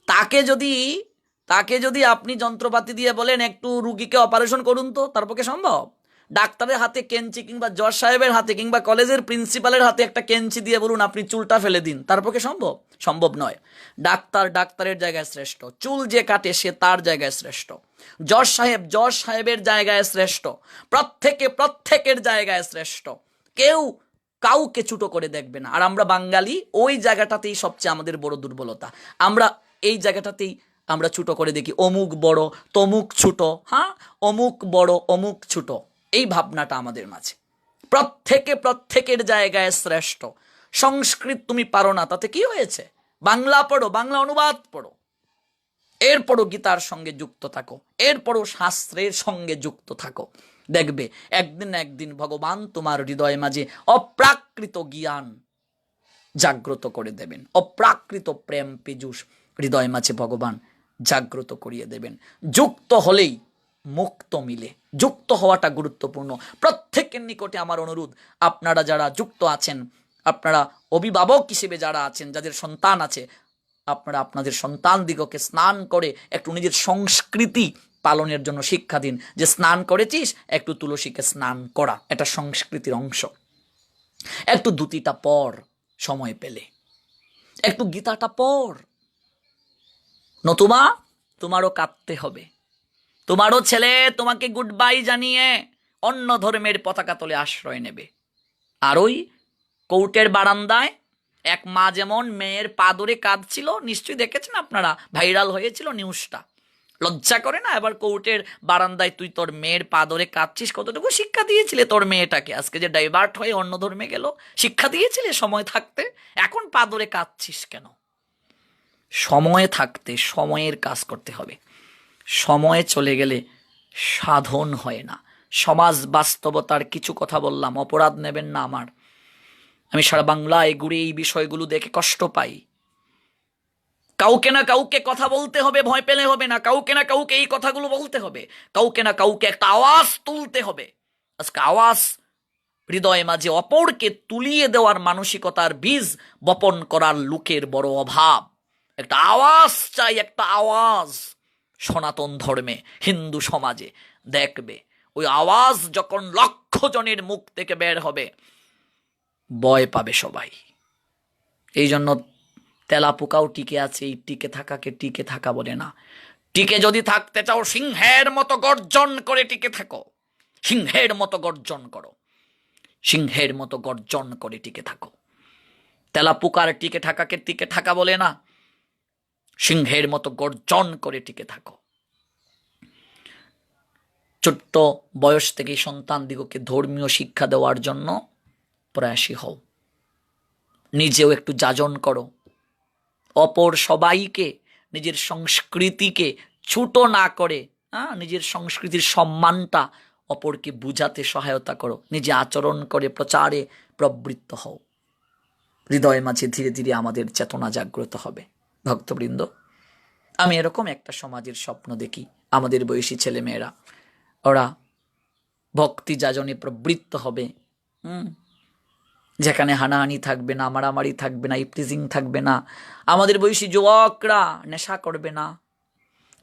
তাকে যদি আপনি যন্ত্রপাতি দিয়ে বলেন একটু রুগীকে অপারেশন করুন তো, তার পক্ষে সম্ভব? ডাক্তারের হাতে কেঞ্চি, কিংবা জজ সাহেবের হাতে, কিংবা কলেজের প্রিন্সিপালের হাতে একটা কেঞ্চি দিয়ে বলুন আপনি চুলটা ফেলে দিন, তার পক্ষে সম্ভব? সম্ভব নয়। ডাক্তারের জায়গায় শ্রেষ্ঠ, চুল যে কাটে সে তার জায়গায় শ্রেষ্ঠ, জজ সাহেবের জায়গায় শ্রেষ্ঠ, প্রত্যেকের জায়গায় শ্রেষ্ঠ। কেউ কাউকে ছোট করে দেখবে না। আর আমরা বাঙালি ওই জায়গাটাতেই সবচেয়ে আমাদের বড় দুর্বলতা। আমরা এই জায়গাটাতেই আমরা ছোট করে দেখি, অমুক বড় তমুক ছোট। হ্যাঁ, অমুক বড় অমুক ছোট, এই ভাবনাটা আমাদের মাঝে। প্রত্যেকের জায়গায় শ্রেষ্ঠ। সংস্কৃত তুমি পারো না তাতে কি হয়েছে? বাংলা পড়ো, বাংলা অনুবাদ পড়ো, এরপরও গীতার সঙ্গে যুক্ত থাকো, এরপরও শাস্ত্রের সঙ্গে যুক্ত থাকো। দেখবে একদিন না একদিন ভগবান তোমার হৃদয় মাঝে অপ্রাকৃত জ্ঞান জাগ্রত করে দেবেন, অপ্রাকৃত প্রেম পীযূষ হৃদয় মাঝে ভগবান জাগ্রত করিয়ে দেবেন। যুক্ত হলেই মুক্ত মিলে, যুক্ত হওয়াটা গুরুত্বপূর্ণ। প্রত্যেকের নিকটে আমার অনুরোধ, আপনারা যারা যুক্ত আছেন, আপনারা অভিভাবক হিসেবে যারা আছেন, যাদের সন্তান আছে, আপনারা আপনাদের সন্তান দিগকে স্নান করে একটু নিজের সংস্কৃতি পালনের জন্য শিক্ষা দিন। যে স্নান করেছিস, একটু তুলসীকে স্নান করা, এটা সংস্কৃতির অংশ। একটু ধুতিটা পর সময় পেলে, একটু গীতাটা পড়, নতুবা তোমারও কাঁদতে হবে। তোমারও ছেলে তোমাকে গুড বাই জানিয়ে অন্য ধর্মের পতাকা তলে আশ্রয় নেবে। আর ওই কোর্টের বারান্দায় এক মা যেমন মেয়ের পা ধরে কাঁদছিল, নিশ্চয়ই দেখেছেন আপনারা, ভাইরাল হয়েছিল নিউজটা। লজ্জা করে না? এবার কোর্টের বারান্দায় তুই তোর মেয়ের পা ধরে কাঁদছিস, কতটুকু শিক্ষা দিয়েছিলে তোর মেয়েটাকে? আজকে যে ডাইভার্ট হয়ে অন্য ধর্মে গেল, শিক্ষা দিয়েছিলে সময় থাকতে? এখন পা ধরে কাঁদছিস কেন? সময় থাকতে সময়ের কাজ করতে হবে। সময় চলে গেলে সাধন হয় না। সমাজ বাস্তবতার কিছু কথা বললাম, অপরাধ নেবেন না আমার। আমি সারা বাংলায় ঘুরে এই বিষয়গুলো দেখে কষ্ট পাই। কাউকে না কাউকে কথা বলতে হবে, ভয় পেলে হবে না। কাউকে না কাউকে এই কথাগুলো বলতে হবে, কাউকে না কাউকে একটা আওয়াজ তুলতে হবে। আজকে আওয়াজ হৃদয়ে মাঝে অপরকে তুলিয়ে দেওয়ার মানসিকতার বীজ বপন করার লোকের বড় অভাব। একটা আওয়াজ চাই, একটা আওয়াজ। সনাতন ধর্মে, হিন্দু সমাজে দেখবে ওই আওয়াজ যখন লক্ষ জনের মুখ থেকে বের হবে, ভয় পাবে সবাই। এই জন্য তেলাপোকাও টিকে আছে, এই টিকে থাকাকে টিকে থাকা বলে না। টিকে যদি থাকতে চাও, সিংহের মতো গর্জন করে টিকে থাকো, সিংহের মতো গর্জন করো, সিংহের মতো গর্জন করে টিকে থাকো। তেলাপোকার টিকে থাকাকে টিকে থাকা বলে না, সিংহের মতো গর্জন করে টিকে থাকো। ছোট্ট বয়স থেকেই সন্তানদিগকে ধর্মীয় শিক্ষা দেওয়ার জন্য প্রয়াসী হও। নিজেও একটু যাজন করো, অপর সবাইকে নিজের সংস্কৃতিকে ছোট না করে নিজের সংস্কৃতির সম্মানটা অপরকে বুঝাতে সহায়তা করো, নিজে আচরণ করে প্রচারে প্রবৃত্ত হও। হৃদয়ের মাঝে ধীরে ধীরে আমাদের চেতনা জাগ্রত হবে। ভক্তবৃন্দ, আমি এরকম একটা সমাজের স্বপ্ন দেখি। আমাদের বয়সী ছেলেমেয়েরা ওরা ভক্তি যাজনে প্রবৃত্ত হবে, যেখানে হানাহানি থাকবে না, মারামারি থাকবে না, ইফটিজিং থাকবে না। আমাদের বয়সী যুবকরা নেশা করবে না,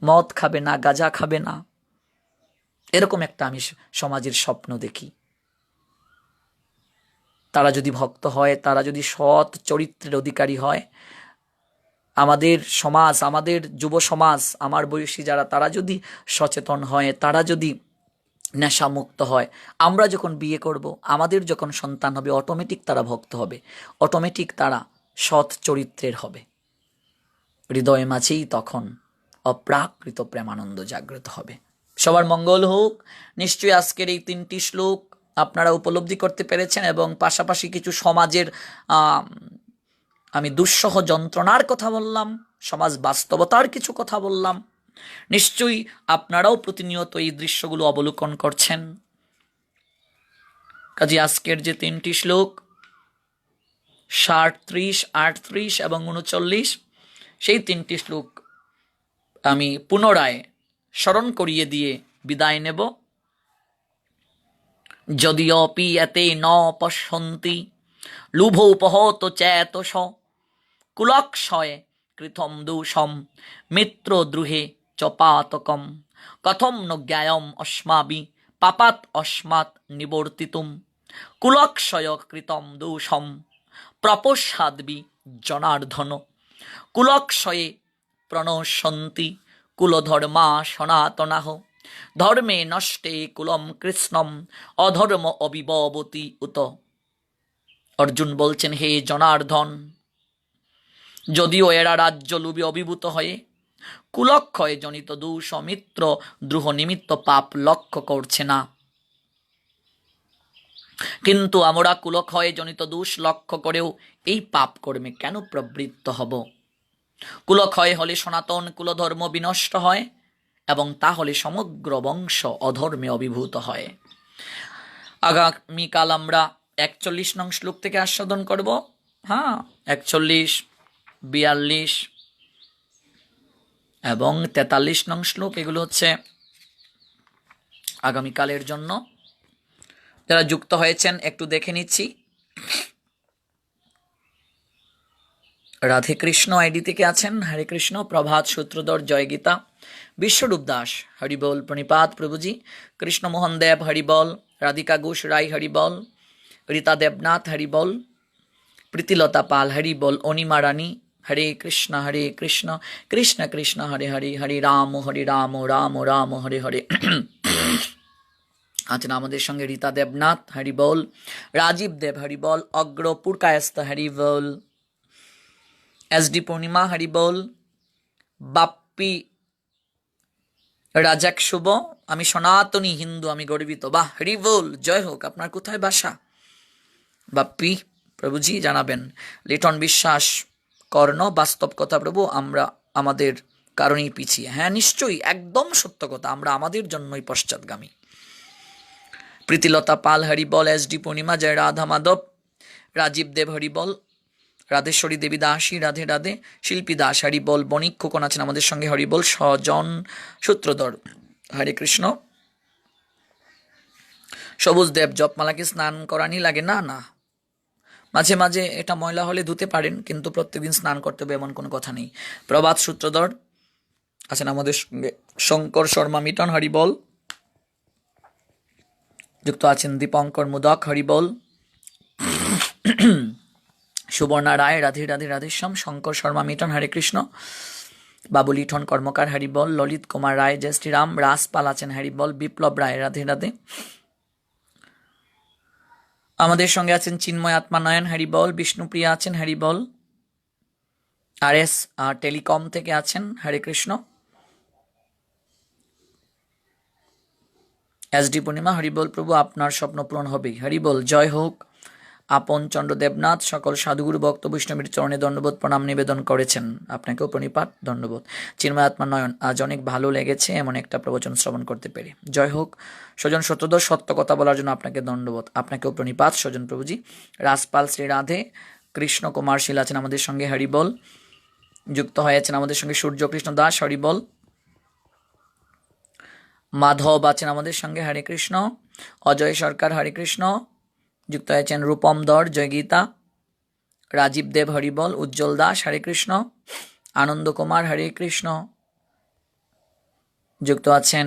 মদ খাবে না, গাঁজা খাবে না। এরকম একটা আমি সমাজের স্বপ্ন দেখি। তারা যদি ভক্ত হয়, তারা যদি সৎ চরিত্রের অধিকারী হয়, আমাদের সমাজ, আমাদের যুব সমাজ, আমার বয়সী যারা, তারা যদি সচেতন হয়, তারা যদি নেশামুক্ত হয়, আমরা যখন বিয়ে করব, আমাদের যখন সন্তান হবে, অটোমেটিক তারা ভক্ত হবে, অটোমেটিক তারা সৎ চরিত্রের হবে। হৃদয়ে মাঝেই তখন অপ্রাকৃত প্রেমানন্দ জাগ্রত হবে। সবার মঙ্গল হোক। নিশ্চয়ই আজকের এই 3টি শ্লোক আপনারা উপলব্ধি করতে পেরেছেন, এবং পাশাপাশি কিছু সমাজের আমি দুঃসহ যন্ত্রণার কথা বললাম, সমাজ বাস্তবতার কিছু কথা বললাম। নিশ্চয়ই আপনারাও প্রতিনিয়ত এই দৃশ্যগুলো অবলোকন করছেন। কাজে আজকের যে 3টি শ্লোক 37, 38 এবং 39, সেই 3টি শ্লোক আমি পুনরায় স্মরণ করিয়ে দিয়ে বিদায় নেব। যদিওপি এতে ন পশ্যন্তি লুভোপহত চেতস কুলক্ষয়ে কৃতম দোষম মিত্রদ্রুহে চ পাতকম কথম ন জ্ঞায়ম অস্মাবি পাপাত অস্মাৎ নিবর্তিতুম কুলক্ষয় কৃতম দোষম প্রপশ্যাদ্বি জনার্দন কুলক্ষয়ে প্রণশন্তি কুলধর্মা সনাতনাহ ধর্মে নষ্টে কুলম কৃষ্ণম অধর্ম অবিববতি উত। অর্জুন বলছেন, হে জনার্দন, যদিও এরা রাজ্য লোভে অভিভূত হয়ে কুলক্ষয়ে জনিত দোষ মিত্র দ্রোহ নিমিত্ত পাপ লক্ষ্য করছে না, কিন্তু আমরা কুলক্ষয়ে জনিত দোষ লক্ষ্য করেও এই পাপ কর্মে কেন প্রবৃত্ত হব? কুলক্ষয় হলে সনাতন কুলধর্ম বিনষ্ট হয়, এবং তাহলে সমগ্র বংশ অধর্মে অভিভূত হয়। আগামীকাল আমরা 41 নং শ্লোক থেকে আস্বাদন করব। 41, 42 এবং 43 নং শ্লোক, এগুলো হচ্ছে আগামীকালের জন্য। যারা যুক্ত হয়েছেন একটু দেখে নিচ্ছি। রাধে কৃষ্ণ আইডি থেকে আছেন, হরে কৃষ্ণ। প্রভাত সূত্রধর, জয় গীতা, বিশ্বরূপ দাস, হরিবল, প্রণিপাত প্রভুজি, কৃষ্ণ মোহন দেব, হরিবল, রাধিকা ঘোষ রায়, হরিবল, রীতা দেবনাথ, হরিবল, প্রীতিলতা পাল, হরিবল, অনিমা রানী, হরে কৃষ্ণ কৃষ্ণ কৃষ্ণ হরে হরে, হরে রাম রাম রাম হরে হরে। আছেন আমাদের সঙ্গে রীতা দেবনাথ, হরিবল, রাজীব দেব, হরিবল, অগ্রপুর কায়স্থ, হরিবল, SD পূর্ণিমা, হরিবল, বাপ্পি রাজাক শুভ, আমি সনাতনী হিন্দু, আমি গর্বিত, বাহ, হরিবল, জয় হোক। আপনার কোথায় বাসা বাপ্পি? প্রভুজি জানাবেন। লিটন বিশ্বাস, কর্ণ, বাস্তব কথা প্রভু, আমরা আমাদের কারণেই পিছিয়ে। হ্যাঁ, নিশ্চয়ই, একদম সত্য কথা, আমরা আমাদের জন্যই পশ্চাৎগামী। প্রীতিলতা পাল, হরিবল, SD পূর্ণিমা, জয় রাধা মাধব, রাজীব দেব, হরিবল, রাধেশ্বরী দেবী দাসী, রাধে রাধে, শিল্পী দাস, হরিবল, বণিক খোকন আছেন আমাদের সঙ্গে, হরিবল, স্বজন সূত্রধর, হরে কৃষ্ণ। সবুজ দেব, জপমালাকে স্নান করানি লাগে? না না, মাঝে মাঝে এটা ময়লা হলে ধুতে পারেন, কিন্তু প্রত্যেকদিন স্নান করতে হবে এমন কোনো কথা নেই। প্রভাত সূত্রধর, আছেন আমাদের সঙ্গে শঙ্কর শর্মা মিটন, হরিবল। যুক্ত আছেন দীপঙ্কর মুদক, হরিবল। সুবর্ণা রায়, রাধে রাধে রাধেশ্যাম। শঙ্কর শর্মা মিটন, হরে কৃষ্ণ। বাবু লিঠন কর্মকার, হরিবল। ললিত কুমার রায়, জয় শ্রীরাম। রাজপাল আছেন, হরিবল। বিপ্লব রায়, রাধে রাধে। আমাদের সঙ্গে আছেন চিন্ময় আত্মানয়ন, হরিবল। বিষ্ণুপ্রিয়া আছেন, হরিবল। আর এস টেলিকম থেকে আছেন, হরে কৃষ্ণ। এসডি পূর্ণিমা, হরিবল। প্রভু আপনার স্বপ্ন পূরণ হবেই, হরিবল। জয় হোক। আপন চন্দ্র দেবনাথ, সকল সাধুগুরু ভক্ত বৈষ্ণবীর চরণে দণ্ডবোধ প্রণাম নিবেদন করেছেন, আপনাকেও প্রণিপাত, দণ্ডবোধ। চিন্ময় আত্মা নয়ন, আজ অনেক ভালো লেগেছে এমন একটা প্রবচন শ্রবণ করতে পেরে, জয় হোক। সজন সত্যদোষ, সত্য কথা বলার জন্য আপনাকে দণ্ডবোধ, আপনাকেও প্রণিপাত সজন প্রভুজি। রাজপাল শ্রী রাধে কৃষ্ণ কুমার শীল আছেন আমাদের সঙ্গে, হরিবল। যুক্ত হয়েছেন আমাদের সঙ্গে সূর্যকৃষ্ণ দাস, হরিবল। মাধব আছেন আমাদের সঙ্গে, হরে কৃষ্ণ। অজয় সরকার, হরে কৃষ্ণ। যুক্ত হয়েছেন রূপম দর, জয় গীতা। রাজীব দেব, হরিবল। উজ্জ্বল দাস, হরে কৃষ্ণ। আনন্দ কুমার, হরে কৃষ্ণ। যুক্ত আছেন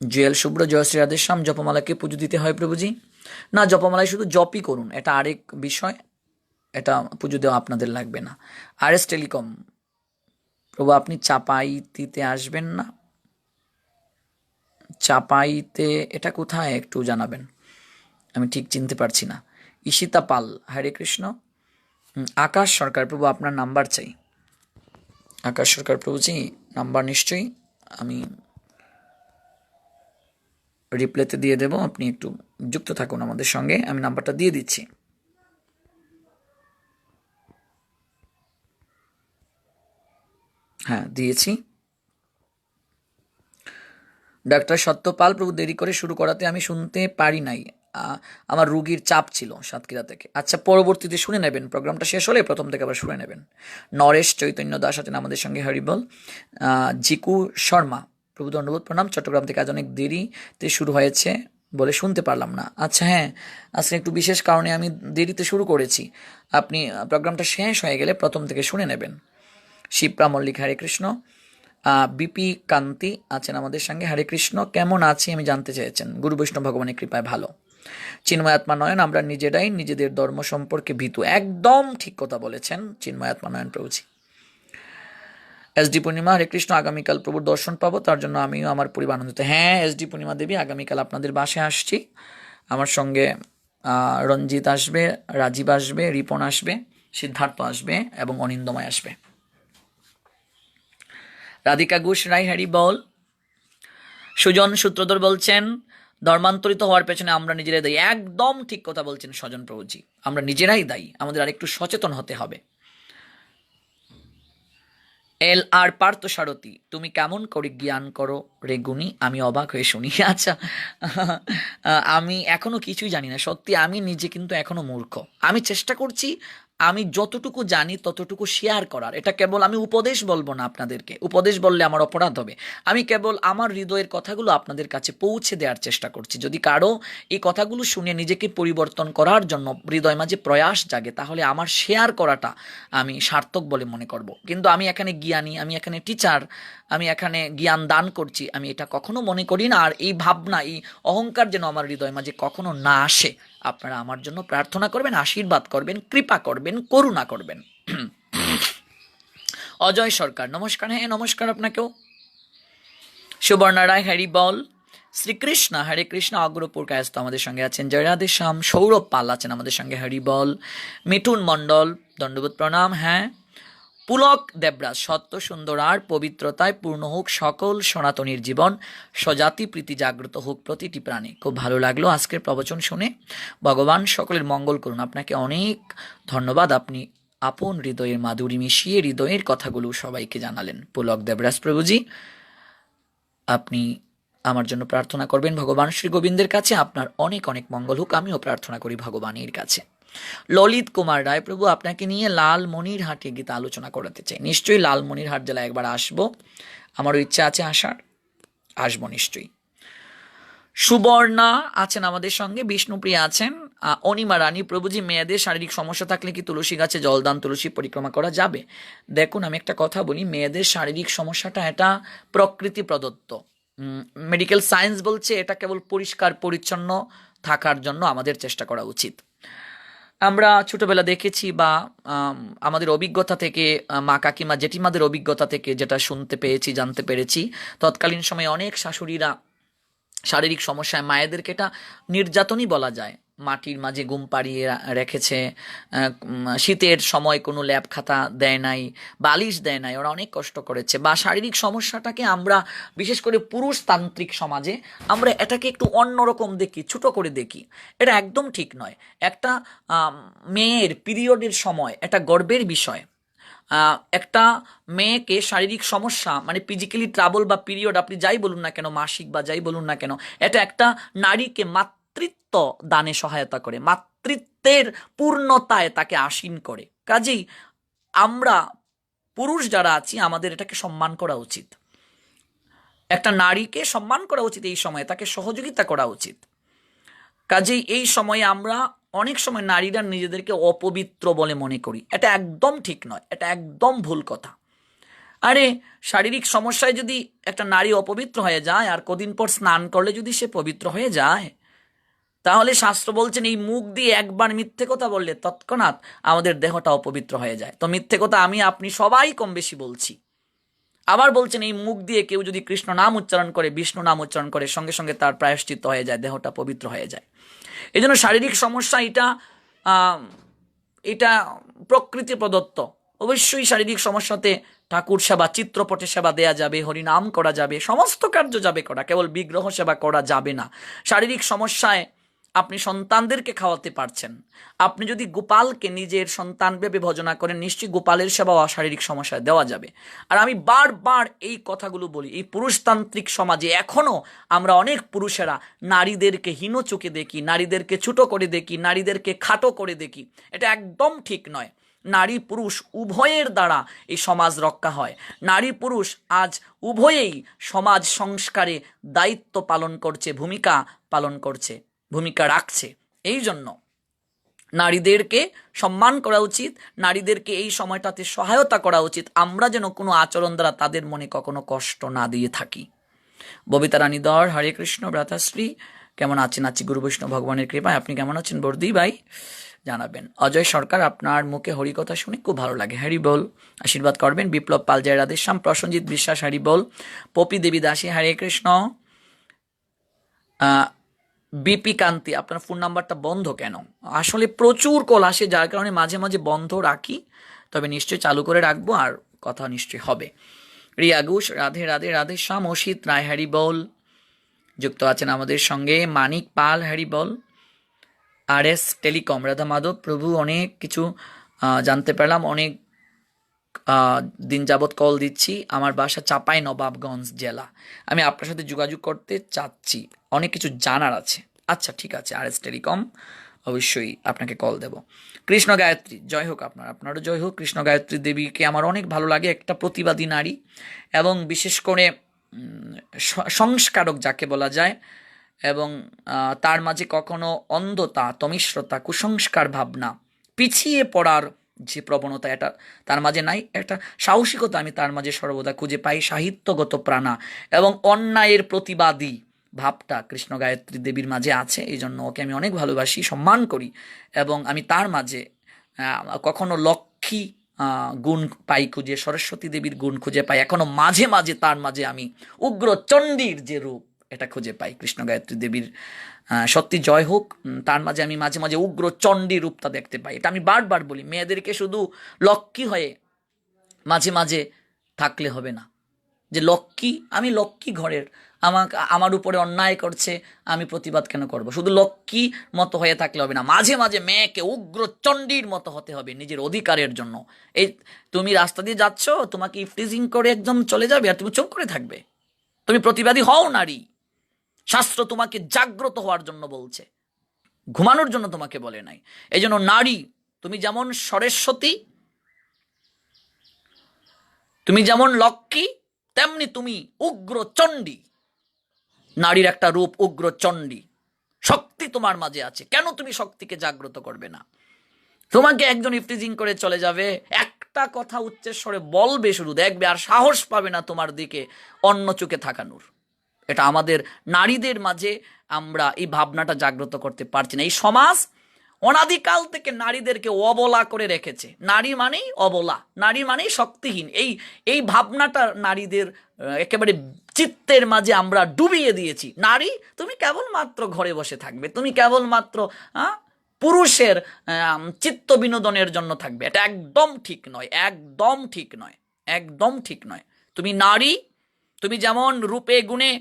জুয়েল শুভ্র, জয় শ্রী রাধেশ্যাম। জপমালাকে পুজো দিতে হয় প্রভুজি? না, জপমালায় শুধু জপই করুন, এটা আরেক বিষয়, এটা পুজো দেওয়া আপনাদের লাগবে না। আর এস টেলিকম, প্রভু আপনি চাপাইতে আসবেন না? চাপাইতে এটা কোথায় একটু জানাবেন, আমি ঠিক চিনতে পারছি না। ঈশিতা পাল, হরে কৃষ্ণ। আকাশ সরকার, প্রভু আপনার নাম্বার চাই। আকাশ সরকার প্রভুজি, নাম্বার নিশ্চয়ই আমি রিপ্লেতে দিয়ে দেব, আপনি একটু যুক্ত থাকুন আমাদের সঙ্গে, আমি নাম্বারটা দিয়ে দিচ্ছি। হ্যাঁ, দিয়েছি। ডাক্তার সত্যপাল, প্রভু দেরি করে শুরু করাতে আমি শুনতে পারি নাই, আমার রুগীর চাপ ছিল সাতক্ষীরা থেকে। আচ্ছা, পরবর্তীতে শুনে নেবেন, প্রোগ্রামটা শেষ হলে প্রথম থেকে আবার শুনে নেবেন। নরেশ চৈতন্য দাস আছেন আমাদের সঙ্গে, হরিবল। জিকু শর্মা, প্রভু দণ্ডবোধ প্রণাম। চট্টগ্রাম থেকে আজ অনেক দেরিতে শুরু হয়েছে বলে শুনতে পারলাম না। আচ্ছা, হ্যাঁ, আজকে একটু বিশেষ কারণে আমি দেরিতে শুরু করেছি, আপনি প্রোগ্রামটা শেষ হয়ে গেলে প্রথম থেকে শুনে নেবেন। শিপ্রা মল্লিক, হরে কৃষ্ণ। বিপি কান্তি আছেন আমাদের সঙ্গে, হরে কৃষ্ণ। কেমন আছি আমি জানতে চেয়েছেন, গুরু বৈষ্ণব ভগবানের কৃপায় ভালো। চিন্ময় আত্মা নয়ন, আমরা নিজেরাই নিজেদের ধর্ম সম্পর্কে ভীতু। একদম ঠিক কথা বলেছেন চিন্ময় আত্মা নয়ন প্রভুজি। এসডি পূর্ণিমা, হরে কৃষ্ণ। আগামীকাল প্রভুর দর্শন পাবো, তার জন্য আমিও আমার পরিবার আনন্দিত। হ্যাঁ এসডি পূর্ণিমা দেবী, আগামীকাল আপনাদের বাসায় আসছি, আমার সঙ্গে রঞ্জিত আসবে, রাজীব আসবে, রিপন আসবে, সিদ্ধার্থ আসবে এবং অনিন্দময় আসবে। রাধিকা ঘোষ রায়, হরি বল। সুজন সূত্রধর বলছেন ধর্মান্তরিত হওয়ার পেছনে আমরা নিজেরাই দায়ী। একদম ঠিক কথা বলছেন স্বজন প্রভুজি, আমরা নিজেরাই দায়ী, আমাদের আরেকটু সচেতন হতে হবে। এল আর পার্থ সারথী, তুমি কেমন করে জ্ঞান করো রে গুণী, আমি অবাক হয়ে শুনি। আচ্ছা, আমি এখনো কিছুই জানি না, সত্যি আমি নিজে কিন্তু এখনো মূর্খ। আমি চেষ্টা করছি আমি যতটুকু জানি ততটুকু শেয়ার করার। এটা কেবল আমি উপদেশ বলবো না আপনাদেরকে, উপদেশ বললে আমার অপরাধ হবে। আমি কেবল আমার হৃদয়ের কথাগুলো আপনাদের কাছে পৌঁছে দেওয়ার চেষ্টা করছি। যদি কারো এই কথাগুলো শুনে নিজেকে পরিবর্তন করার জন্য হৃদয় মাঝে প্রয়াস জাগে, তাহলে আমার শেয়ার করাটা আমি সার্থক বলে মনে করব। কিন্তু আমি এখানে জ্ঞানী, আমি এখানে টিচার, আমি এখানে জ্ঞান দান করছি, আমি এটা কখনো মনে করি না। আর এই ভাবনা, এই অহংকার যেন আমার হৃদয় মাঝে কখনো না আসে। আপনারা আমার জন্য প্রার্থনা করবেন, আশীর্বাদ করবেন, কৃপা করবেন, করুণা করবেন। অজয় সরকার, নমস্কার। হ্যাঁ নমস্কার আপনাকেও। সুবর্ণা রায়, হরি বল। শ্রীকৃষ্ণ, হরে কৃষ্ণ। অগ্রপুর কায়স্থ আমাদের সঙ্গে আছেন, জয় রাধে শ্যাম। সৌরভ পাল আছেন আমাদের সঙ্গে, হরি বল। মিঠুন মণ্ডল, দণ্ডবোধ প্রণাম। হ্যাঁ, পুলক দেবরাজ, সত্য সুন্দর আর পবিত্রতায় পূর্ণ হোক সকল সনাতনীর জীবন, স্বজাতি প্রীতি জাগ্রত হোক প্রতিটি প্রাণে। খুব ভালো লাগলো আজকের প্রবচন শুনে, ভগবান সকলের মঙ্গল করুন। আপনাকে অনেক ধন্যবাদ, আপনি আপন হৃদয়ের মাধুরী মিশিয়ে হৃদয়ের কথাগুলো সবাইকে জানালেন। পুলক দেবরাজ প্রভুজি, আপনি আমার জন্য প্রার্থনা করবেন ভগবান শ্রী গোবিন্দের কাছে, আপনার অনেক অনেক মঙ্গল হোক, আমিও প্রার্থনা করি ভগবানের কাছে। ললিত কুমার রায়, প্রভু আপনাকে নিয়ে লালমনিরহাটে গীতা আলোচনা করাতে চাই। নিশ্চয়ই লালমনিরহাট জেলায় একবার আসবো, আমারও ইচ্ছা আছে আসার, আসবো নিশ্চয়ই। সুবর্ণা আছেন আমাদের সঙ্গে, বিষ্ণুপ্রিয়া আছেন, অনিমা রানী, প্রভুজি মেয়েদের শারীরিক সমস্যা থাকলে কি তুলসী গাছে জলদান, তুলসী পরিক্রমা করা যাবে? দেখুন, আমি একটা কথা বলি, মেয়েদের শারীরিক সমস্যাটা এটা প্রকৃতি প্রদত্ত। মেডিকেল সায়েন্স বলছে এটা কেবল পরিষ্কার পরিচ্ছন্ন থাকার জন্য আমাদের চেষ্টা করা উচিত। আমরা ছোটবেলা দেখেছি বা আমাদের অভিজ্ঞতা থেকে, মা কাকিমা জেঠিমাদের অভিজ্ঞতা থেকে যেটা শুনতে পেয়েছি, জানতে পেরেছি, তৎকালীন সময়ে অনেক শাশুড়িরা শারীরিক সমস্যায় মায়েদেরকে এটা নির্যাতনই বলা যায়, মাটির মাঝে ঘুম পাড়িয়ে রেখেছে, শীতের সময় কোনো ল্যাব খাতা দেয় নাই, বালিশ দেয় নাই, ওরা অনেক কষ্ট করেছে। বা শারীরিক সমস্যাটাকে আমরা বিশেষ করে পুরুষতান্ত্রিক সমাজে আমরা এটাকে একটু অন্যরকম দেখি, ছোট করে দেখি। এটা একদম ঠিক নয়। একটা মেয়ের পিরিয়ডের সময় এটা গর্বের বিষয়। একটা মেয়েকে শারীরিক সমস্যা মানে ফিজিক্যালি ট্রাবল বা পিরিয়ড, আপনি যাই বলুন না কেন, মাসিক বা যাই বলুন না কেন, এটা একটা নারীকে মাতৃত্ব দানে সহায়তা করে, মাতৃত্বের পূর্ণতায় তাকে আসীন করে। কাজেই আমরা পুরুষ যারা আছি আমাদের এটাকে সম্মান করা উচিত, একটা নারীকে সম্মান করা উচিত, এই সময়ে তাকে সহযোগিতা করা উচিত। কাজেই এই সময়ে আমরা অনেক সময় নারীরা নিজেদেরকে অপবিত্র বলে মনে করি, এটা একদম ঠিক নয়, এটা একদম ভুল কথা। আরে শারীরিক সমস্যায় যদি একটা নারী অপবিত্র হয়ে যায় আর কদিন পর স্নান করলে যদি সে পবিত্র হয়ে যায়, তাহলে শাস্ত্র বলছেন এই মুখ দিয়ে একবার মিথ্যে কথা বললে তৎক্ষণাৎ আমাদের দেহটা অপবিত্র হয়ে যায়। তো মিথ্যে কথা আমি আপনি সবাই কম বেশি বলছি। আবার বলছেন এই মুখ দিয়ে কেউ যদি কৃষ্ণ নাম উচ্চারণ করে, বিষ্ণু নাম উচ্চারণ করে, সঙ্গে সঙ্গে তার প্রায়শ্চিত্ত হয়ে যায়, দেহটা পবিত্র হয়ে যায়। এই জন্য শারীরিক সমস্যা এটা এটা প্রকৃতি প্রদত্ত। অবশ্যই শারীরিক সমস্যাতে ঠাকুর সেবা, চিত্রপটে সেবা দেয়া যাবে, হরিনাম করা যাবে, সমস্ত কার্য যাবে করা, কেবল বিগ্রহ সেবা করা যাবে না। শারীরিক সমস্যায় আপনি সন্তানদেরকে খাওয়াতে পারছেন, আপনি যদি গোপালকে নিজের সন্তান ভেবে ভজনা করেন, নিশ্চয়ই গোপালের সেবাও শারীরিক সমস্যায় দেওয়া যাবে। আর আমি বারবার এই কথাগুলো বলি, এই পুরুষতান্ত্রিক সমাজে এখনো আমরা অনেক পুরুষেরা নারীদেরকে হীন চোখে দেখি, নারীদেরকে ছোট করে দেখি, নারীদেরকে খাটো করে দেখি। এটা একদম ঠিক নয়। নারী পুরুষ উভয়ের দ্বারা এই সমাজ রক্ষা হয়। নারী পুরুষ আজ উভয়েই সমাজ সংস্কারে দায়িত্ব পালন করছে, ভূমিকা পালন করছে, ভূমিকা রাখছে। এই জন্য নারীদেরকে সম্মান করা উচিত, নারীদেরকে এই সময়টাতে সহায়তা করা উচিত, আমরা যেন কোনো আচরণ দ্বারা তাদের মনে কখনো কষ্ট না দিয়ে থাকি। ববিতা রানী দর, হরে কৃষ্ণ। ভ্রাতাশ্রী কেমন আছেন? আছি গুরু বৈষ্ণব ভগবানের কৃপায়। আপনি কেমন আছেন বর্দি ভাই? জানাবেন। অজয় সরকার, আপনার মুখে হরিকথা শুনে খুব ভালো লাগে, হ্যারি বল, আশীর্বাদ করবেন। বিপ্লব পাল, জয় রাধেশ্যাম। প্রসঞ্জিৎ বিশ্বাস, হ্যারি বল। পপি দেবী দাসী, হরে কৃষ্ণ। বিপি কান্তি, আপনার ফোন নাম্বারটা বন্ধ কেন? আসলে প্রচুর কল আসে, যার কারণে মাঝে মাঝে বন্ধ রাখি, তবে নিশ্চয়ই চালু করে রাখবো, আর কথা নিশ্চয়ই হবে। রিয়া ঘোষ, রাধে রাধে রাধে শ্যাম। অসিত রায়, হ্যারি বল যুক্ত আছেন আমাদের সঙ্গে। মানিক পাল, হ্যারি বল। আর এস টেলিকম, রাধা মাধব প্রভু, অনেক কিছু জানতে পারলাম, অনেক দিন যাবৎ কল দিচ্ছি। আমার বাসা চাপাই নবাবগঞ্জ জেলা, আমি আপনার সাথে যোগাযোগ করতে চাচ্ছি, অনেক কিছু জানার আছে। আচ্ছা ঠিক আছে, আর এস টেলিকম, অবশ্যই আপনাকে কল দেব। কৃষ্ণ গায়ত্রী, জয় হোক আপনারও জয় হোক। কৃষ্ণ গায়ত্রী দেবীকে আমার অনেক ভালো লাগে, একটা প্রতিবাদী নারী, এবং বিশেষ করে সংস্কারক যাকে বলা যায়, এবং তার মাঝে কখনো অন্ধতা, তমিশ্রতা, কুসংস্কার ভাবনা, পিছিয়ে পড়ার যে প্রবণতা, এটা তার মাঝে নাই। একটা সাহসিকতা আমি তার মাঝে সর্বদা খুঁজে পাই, সাহিত্যগত প্রাণা এবং অন্যায়ের প্রতিবাদী ভাবটা কৃষ্ণ গায়ত্রী দেবীর মাঝে আছে। এই জন্য ওকে আমি অনেক ভালোবাসি, সম্মান করি, এবং আমি তার মাঝে কখনো লক্ষ্মী গুণ পাই খুঁজে, সরস্বতী দেবীর গুণ খুঁজে পাই, এখনো মাঝে মাঝে তার মাঝে আমি উগ্র চণ্ডীর যে রূপ এটা খুঁজে পাই কৃষ্ণ গায়ত্রী দেবীর। সত্যি জয় হোক, তার মাঝে আমি মাঝে মাঝে উগ্র চণ্ডী রূপটা দেখতে পাই। এটা আমি বারবার বলি, মেয়েদেরকে শুধু লক্ষ্মী হয়ে মাঝে মাঝে থাকলে হবে না, যে লক্ষ্মী, আমি লক্ষ্মী ঘরের, আমার উপরে অন্যায় করছে, আমি প্রতিবাদ কেন করব? শুধু লক্ষ্মী মতো হয়ে থাকলে হবে না, মাঝে মাঝে মেয়েকে উগ্র চণ্ডীর মতো হতে হবে নিজের অধিকারের জন্য। এই তুমি রাস্তা দিয়ে যাচ্ছ, তোমাকে ইফটিজিং করে একদম চলে যাবে আর তুমি চুপ করে থাকবে? তুমি প্রতিবাদী হও নারী, শাস্ত্র তোমাকে জাগ্রত হওয়ার জন্য বলছে, ঘুমানোর জন্য তোমাকে বলে নাই। এই জন্য নারী, তুমি যেমন সরস্বতী, তুমি যেমন লক্ষ্মী, তেমনি তুমি উগ্র চণ্ডী। নারীর একটা রূপ উগ্র চণ্ডী, শক্তি তোমার মাঝে আছে, কেন তুমি শক্তিকে জাগ্রত করবে না? তোমাকে একজন ইফটিজিং করে চলে যাবে, একটা কথা উচ্চস্বরে বলবে শুধু, দেখবে আর সাহস পাবে না তোমার দিকে অন্য চোখে থাকানোর। এটা আমাদের নারীদের মাঝে আমরা এই ভাবনাটা জাগ্রত করতে পারছি না। এই সমাজ অনাদিকাল থেকে নারীদেরকে অবলা করে রেখেছে। নারী মানেই অবলা, নারী মানেই শক্তিহীন। এই ভাবনাটা নারীদের একেবারে চিত্তের মাঝে আমরা ডুবিয়ে দিয়েছি। নারী, তুমি কেবলমাত্র ঘরে বসে থাকবে, তুমি কেবলমাত্র পুরুষের চিত্ত বিনোদনের জন্য থাকবে। এটা একদম ঠিক নয়, একদম ঠিক নয়, একদম ঠিক নয়। তুমি নারী, তুমি যেমন রূপে গুণে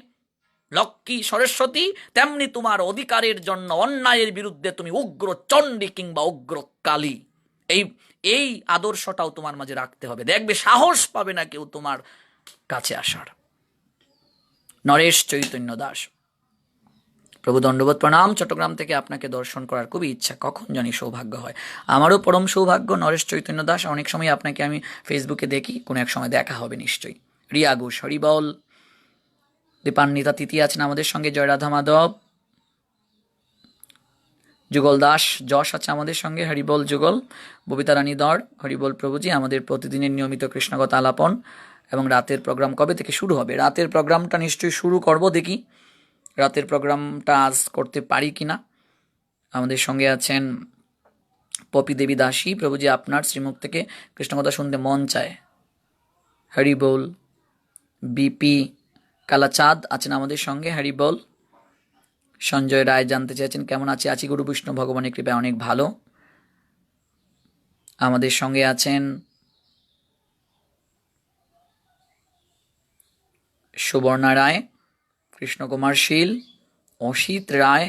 লক্ষ্মী সরস্বতী, তেমনি তোমার অধিকারের জন্য অন্যায়ের বিরুদ্ধে তুমি উগ্র চণ্ডী কিংবা উগ্র কালী। এই এই আদর্শটাও তোমার মাঝে রাখতে হবে, দেখবে সাহস পাবে না কেউ তোমার কাছে আসার। নরেশ চৈতন্য দাস। প্রভু দণ্ডবোধ প্রণাম। চট্টগ্রাম থেকে আপনাকে দর্শন করার খুবই ইচ্ছা, কখন জানি সৌভাগ্য হয়। আমারও পরম সৌভাগ্য নরেশ চৈতন্য দাস। অনেক সময় আপনাকে আমি ফেসবুকে দেখি, কোনো এক সময় দেখা হবে নিশ্চয়ই। রিয়া ঘোষ, হরিবল। দীপান্বিতা তিথি আছেন আমাদের সঙ্গে, জয় রাধা মাধব। যুগল দাস যশ আছে আমাদের সঙ্গে, হরিবল যুগল। ববিতা রানী দর, হরিবল প্রভুজি। আমাদের প্রতিদিনের নিয়মিত কৃষ্ণগত আলাপন এবং রাতের প্রোগ্রাম কবে থেকে শুরু হবে? রাতের প্রোগ্রামটা নিশ্চয়ই শুরু করব, দেখি রাতের প্রোগ্রামটা আজ করতে পারি কিনা। আমাদের সঙ্গে আছেন পপি দেবী দাসী। প্রভুজি, আপনার শ্রীমুখ থেকে কৃষ্ণকথা শুনতে মন চায়। হরিবল। বিপি কালাচাঁদ আছেন আমাদের সঙ্গে, হরিবল। সঞ্জয় রায় জানতে চেয়েছেন কেমন আছি গুরু বিষ্ণু ভগবানের কৃপায় অনেক ভালো। আমাদের সঙ্গে আছেন সুবর্ণা রায়, কৃষ্ণকুমার শীল, অসিত রায়।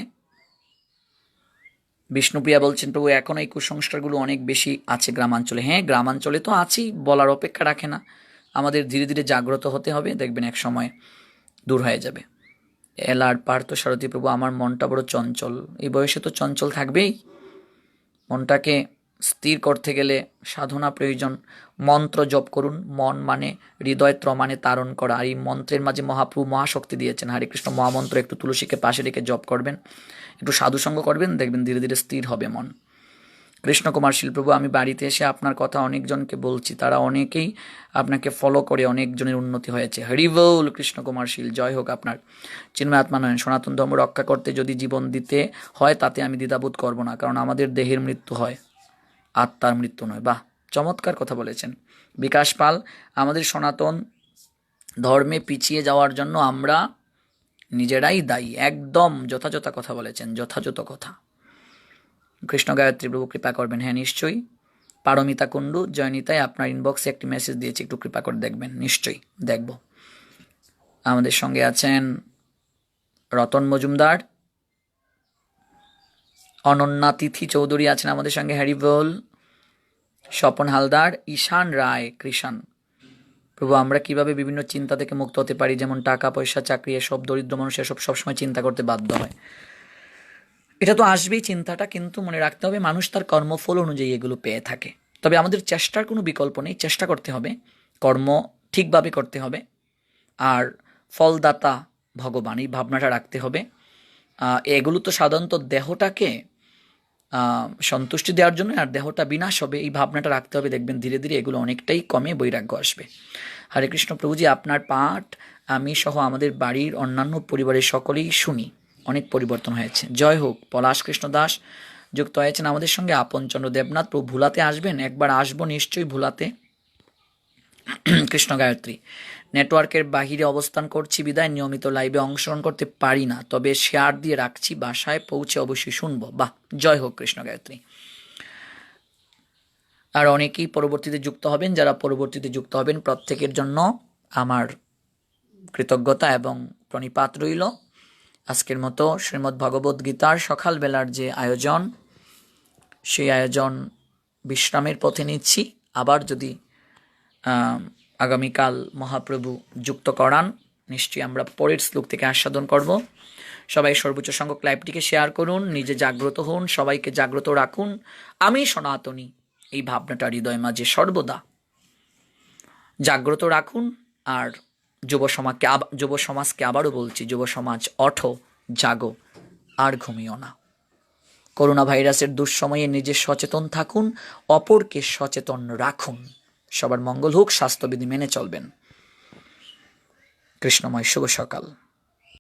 বিষ্ণুপ্রিয়া বলছেন, প্রভু এখন এই কুসংস্কারগুলো অনেক বেশি আছে গ্রামাঞ্চলে। হ্যাঁ, গ্রামাঞ্চলে তো আছেই, বলার অপেক্ষা রাখে না। আমাদের ধীরে ধীরে জাগ্রত হতে হবে, দেখবেন এক সময় দূর হয়ে যাবে। এলার পার্থ সারথী, প্রভু আমার মনটা বড় চঞ্চল। এই বয়সে তো চঞ্চল থাকবেই। মনটাকে স্থির করতে গেলে সাধনা প্রয়োজন। মন্ত্র জপ করুন। মন মানে হৃদয়ত্র মানে তারণ করা। আর এই মন্ত্রের মাঝে মহাপ্রভু মহাশক্তি দিয়েছেন। হরে কৃষ্ণ মহামন্ত্র একটু তুলসীকে পাশে রেখে জপ করবেন, একটু সাধুসঙ্গ করবেন, দেখবেন ধীরে ধীরে স্থির হবে মন। কৃষ্ণকুমার শিলপ্রভু, আমি বাড়িতে এসে আপনার কথা অনেকজনকে বলছি, তারা অনেকেই আপনাকে ফলো করে অনেকজনের উন্নতি হয়েছে। হরিবল কৃষ্ণকুমার শীল, জয় হোক আপনার। চিন্ময় আত্মা নয়ন, সনাতন ধর্ম রক্ষা করতে যদি জীবন দিতে হয় তাতে আমি দ্বিধাবোধ করব না, কারণ আমাদের দেহের মৃত্যু হয়, আত্মার মৃত্যু নয়। বাহ, চমৎকার কথা বলেছেন। বিকাশ পাল, আমাদের সনাতন ধর্মে পিছিয়ে যাওয়ার জন্য আমরা নিজেরাই দায়ী। একদম যথাযথ কথা বলেছেন, যথাযথ কথা। কৃষ্ণ গায়ত্রী, প্রভু কৃপা করবেন। হ্যাঁ নিশ্চয়ই। পারমিতা কুণ্ডু, জয়নিতায় আপনার ইনবক্সে একটি মেসেজ দিয়েছি, একটু কৃপা করে দেখবেন। নিশ্চয়ই দেখব। আমাদের সঙ্গে আছেন রতন মজুমদার, অনন্যা তিথি চৌধুরী আছেন আমাদের সঙ্গে, হ্যারিবল। স্বপন হালদার, ঈশান রায়, কৃষাণ। প্রভু আমরা কিভাবে বিভিন্ন চিন্তা থেকে মুক্ত হতে পারি, যেমন টাকা পয়সা চাকরি এসব, দরিদ্র মানুষ এসব সবসময় চিন্তা করতে বাধ্য হয়। এটা তো আসবেই চিন্তাটা, কিন্তু মনে রাখতে হবে মানুষ তার কর্মফল অনুযায়ী এগুলো পেয়ে থাকে। তবে আমাদের চেষ্টার কোনো বিকল্প নেই, চেষ্টা করতে হবে, কর্ম ঠিকভাবে করতে হবে, আর ফলদাতা ভগবান এই ভাবনাটা রাখতে হবে। এগুলো তো সাধারণত দেহটাকে সন্তুষ্টি দেওয়ার জন্য, আর দেহটা বিনাশ হবে এই ভাবনাটা রাখতে হবে, দেখবেন ধীরে ধীরে এগুলো অনেকটাই কমে বৈরাগ্য আসবে। হরে কৃষ্ণ প্রভুজি, আপনার পাঠ আমি সহ আমাদের বাড়ির অন্যান্য পরিবারের সকলেই শুনি, অনেক পরিবর্তন হয়েছে। জয় হোক। পলাশ কৃষ্ণ দাস যুক্ত হয়েছেন আমাদের সঙ্গে। আপনচন্দ্র দেবনাথ, প্রভু ভুলাতে আসবেন? একবার আসবো নিশ্চয়ই ভুলাতে। কৃষ্ণ গায়ত্রী, নেটওয়ার্কের বাহিরে অবস্থান করছি বিদায় নিয়মিত লাইভে অংশগ্রহণ করতে পারি না, তবে শেয়ার দিয়ে রাখছি, বাসায় পৌঁছে অবশ্যই শুনবো। বাহ, জয় হোক কৃষ্ণ গায়ত্রী। আর অনেকেই পরবর্তীতে যুক্ত হবেন, যারা পরবর্তীতে যুক্ত হবেন প্রত্যেকের জন্য আমার কৃতজ্ঞতা এবং প্রণিপাত রইল। আজকের মতো শ্রীমদ্ ভগবদ্ গীতার সকালবেলার যে আয়োজন, সেই আয়োজন বিশ্রামের পথে নিচ্ছি। আবার যদি আগামীকাল মহাপ্রভু যুক্ত করান, নিশ্চয়ই আমরা পরের শ্লোক থেকে আস্বাদন করব। সবাই সর্বোচ্চ সংখ্যক লাইভটিকে শেয়ার করুন, নিজে জাগ্রত হন, সবাইকে জাগ্রত রাখুন। আমি সনাতনী এই ভাবনাটা হৃদয় মাঝে সর্বদা জাগ্রত রাখুন, আর যুব সমাজকে আবারও বলছি, যুব সমাজ ওঠো, জাগো, আর ঘুমিও না। করোনা ভাইরাসের দুঃসময়ে নিজে সচেতন থাকুন, অপরকে সচেতন রাখুন। সবার মঙ্গল হোক, স্বাস্থ্যবিধি মেনে চলবেন। কৃষ্ণময় শুভ সকাল।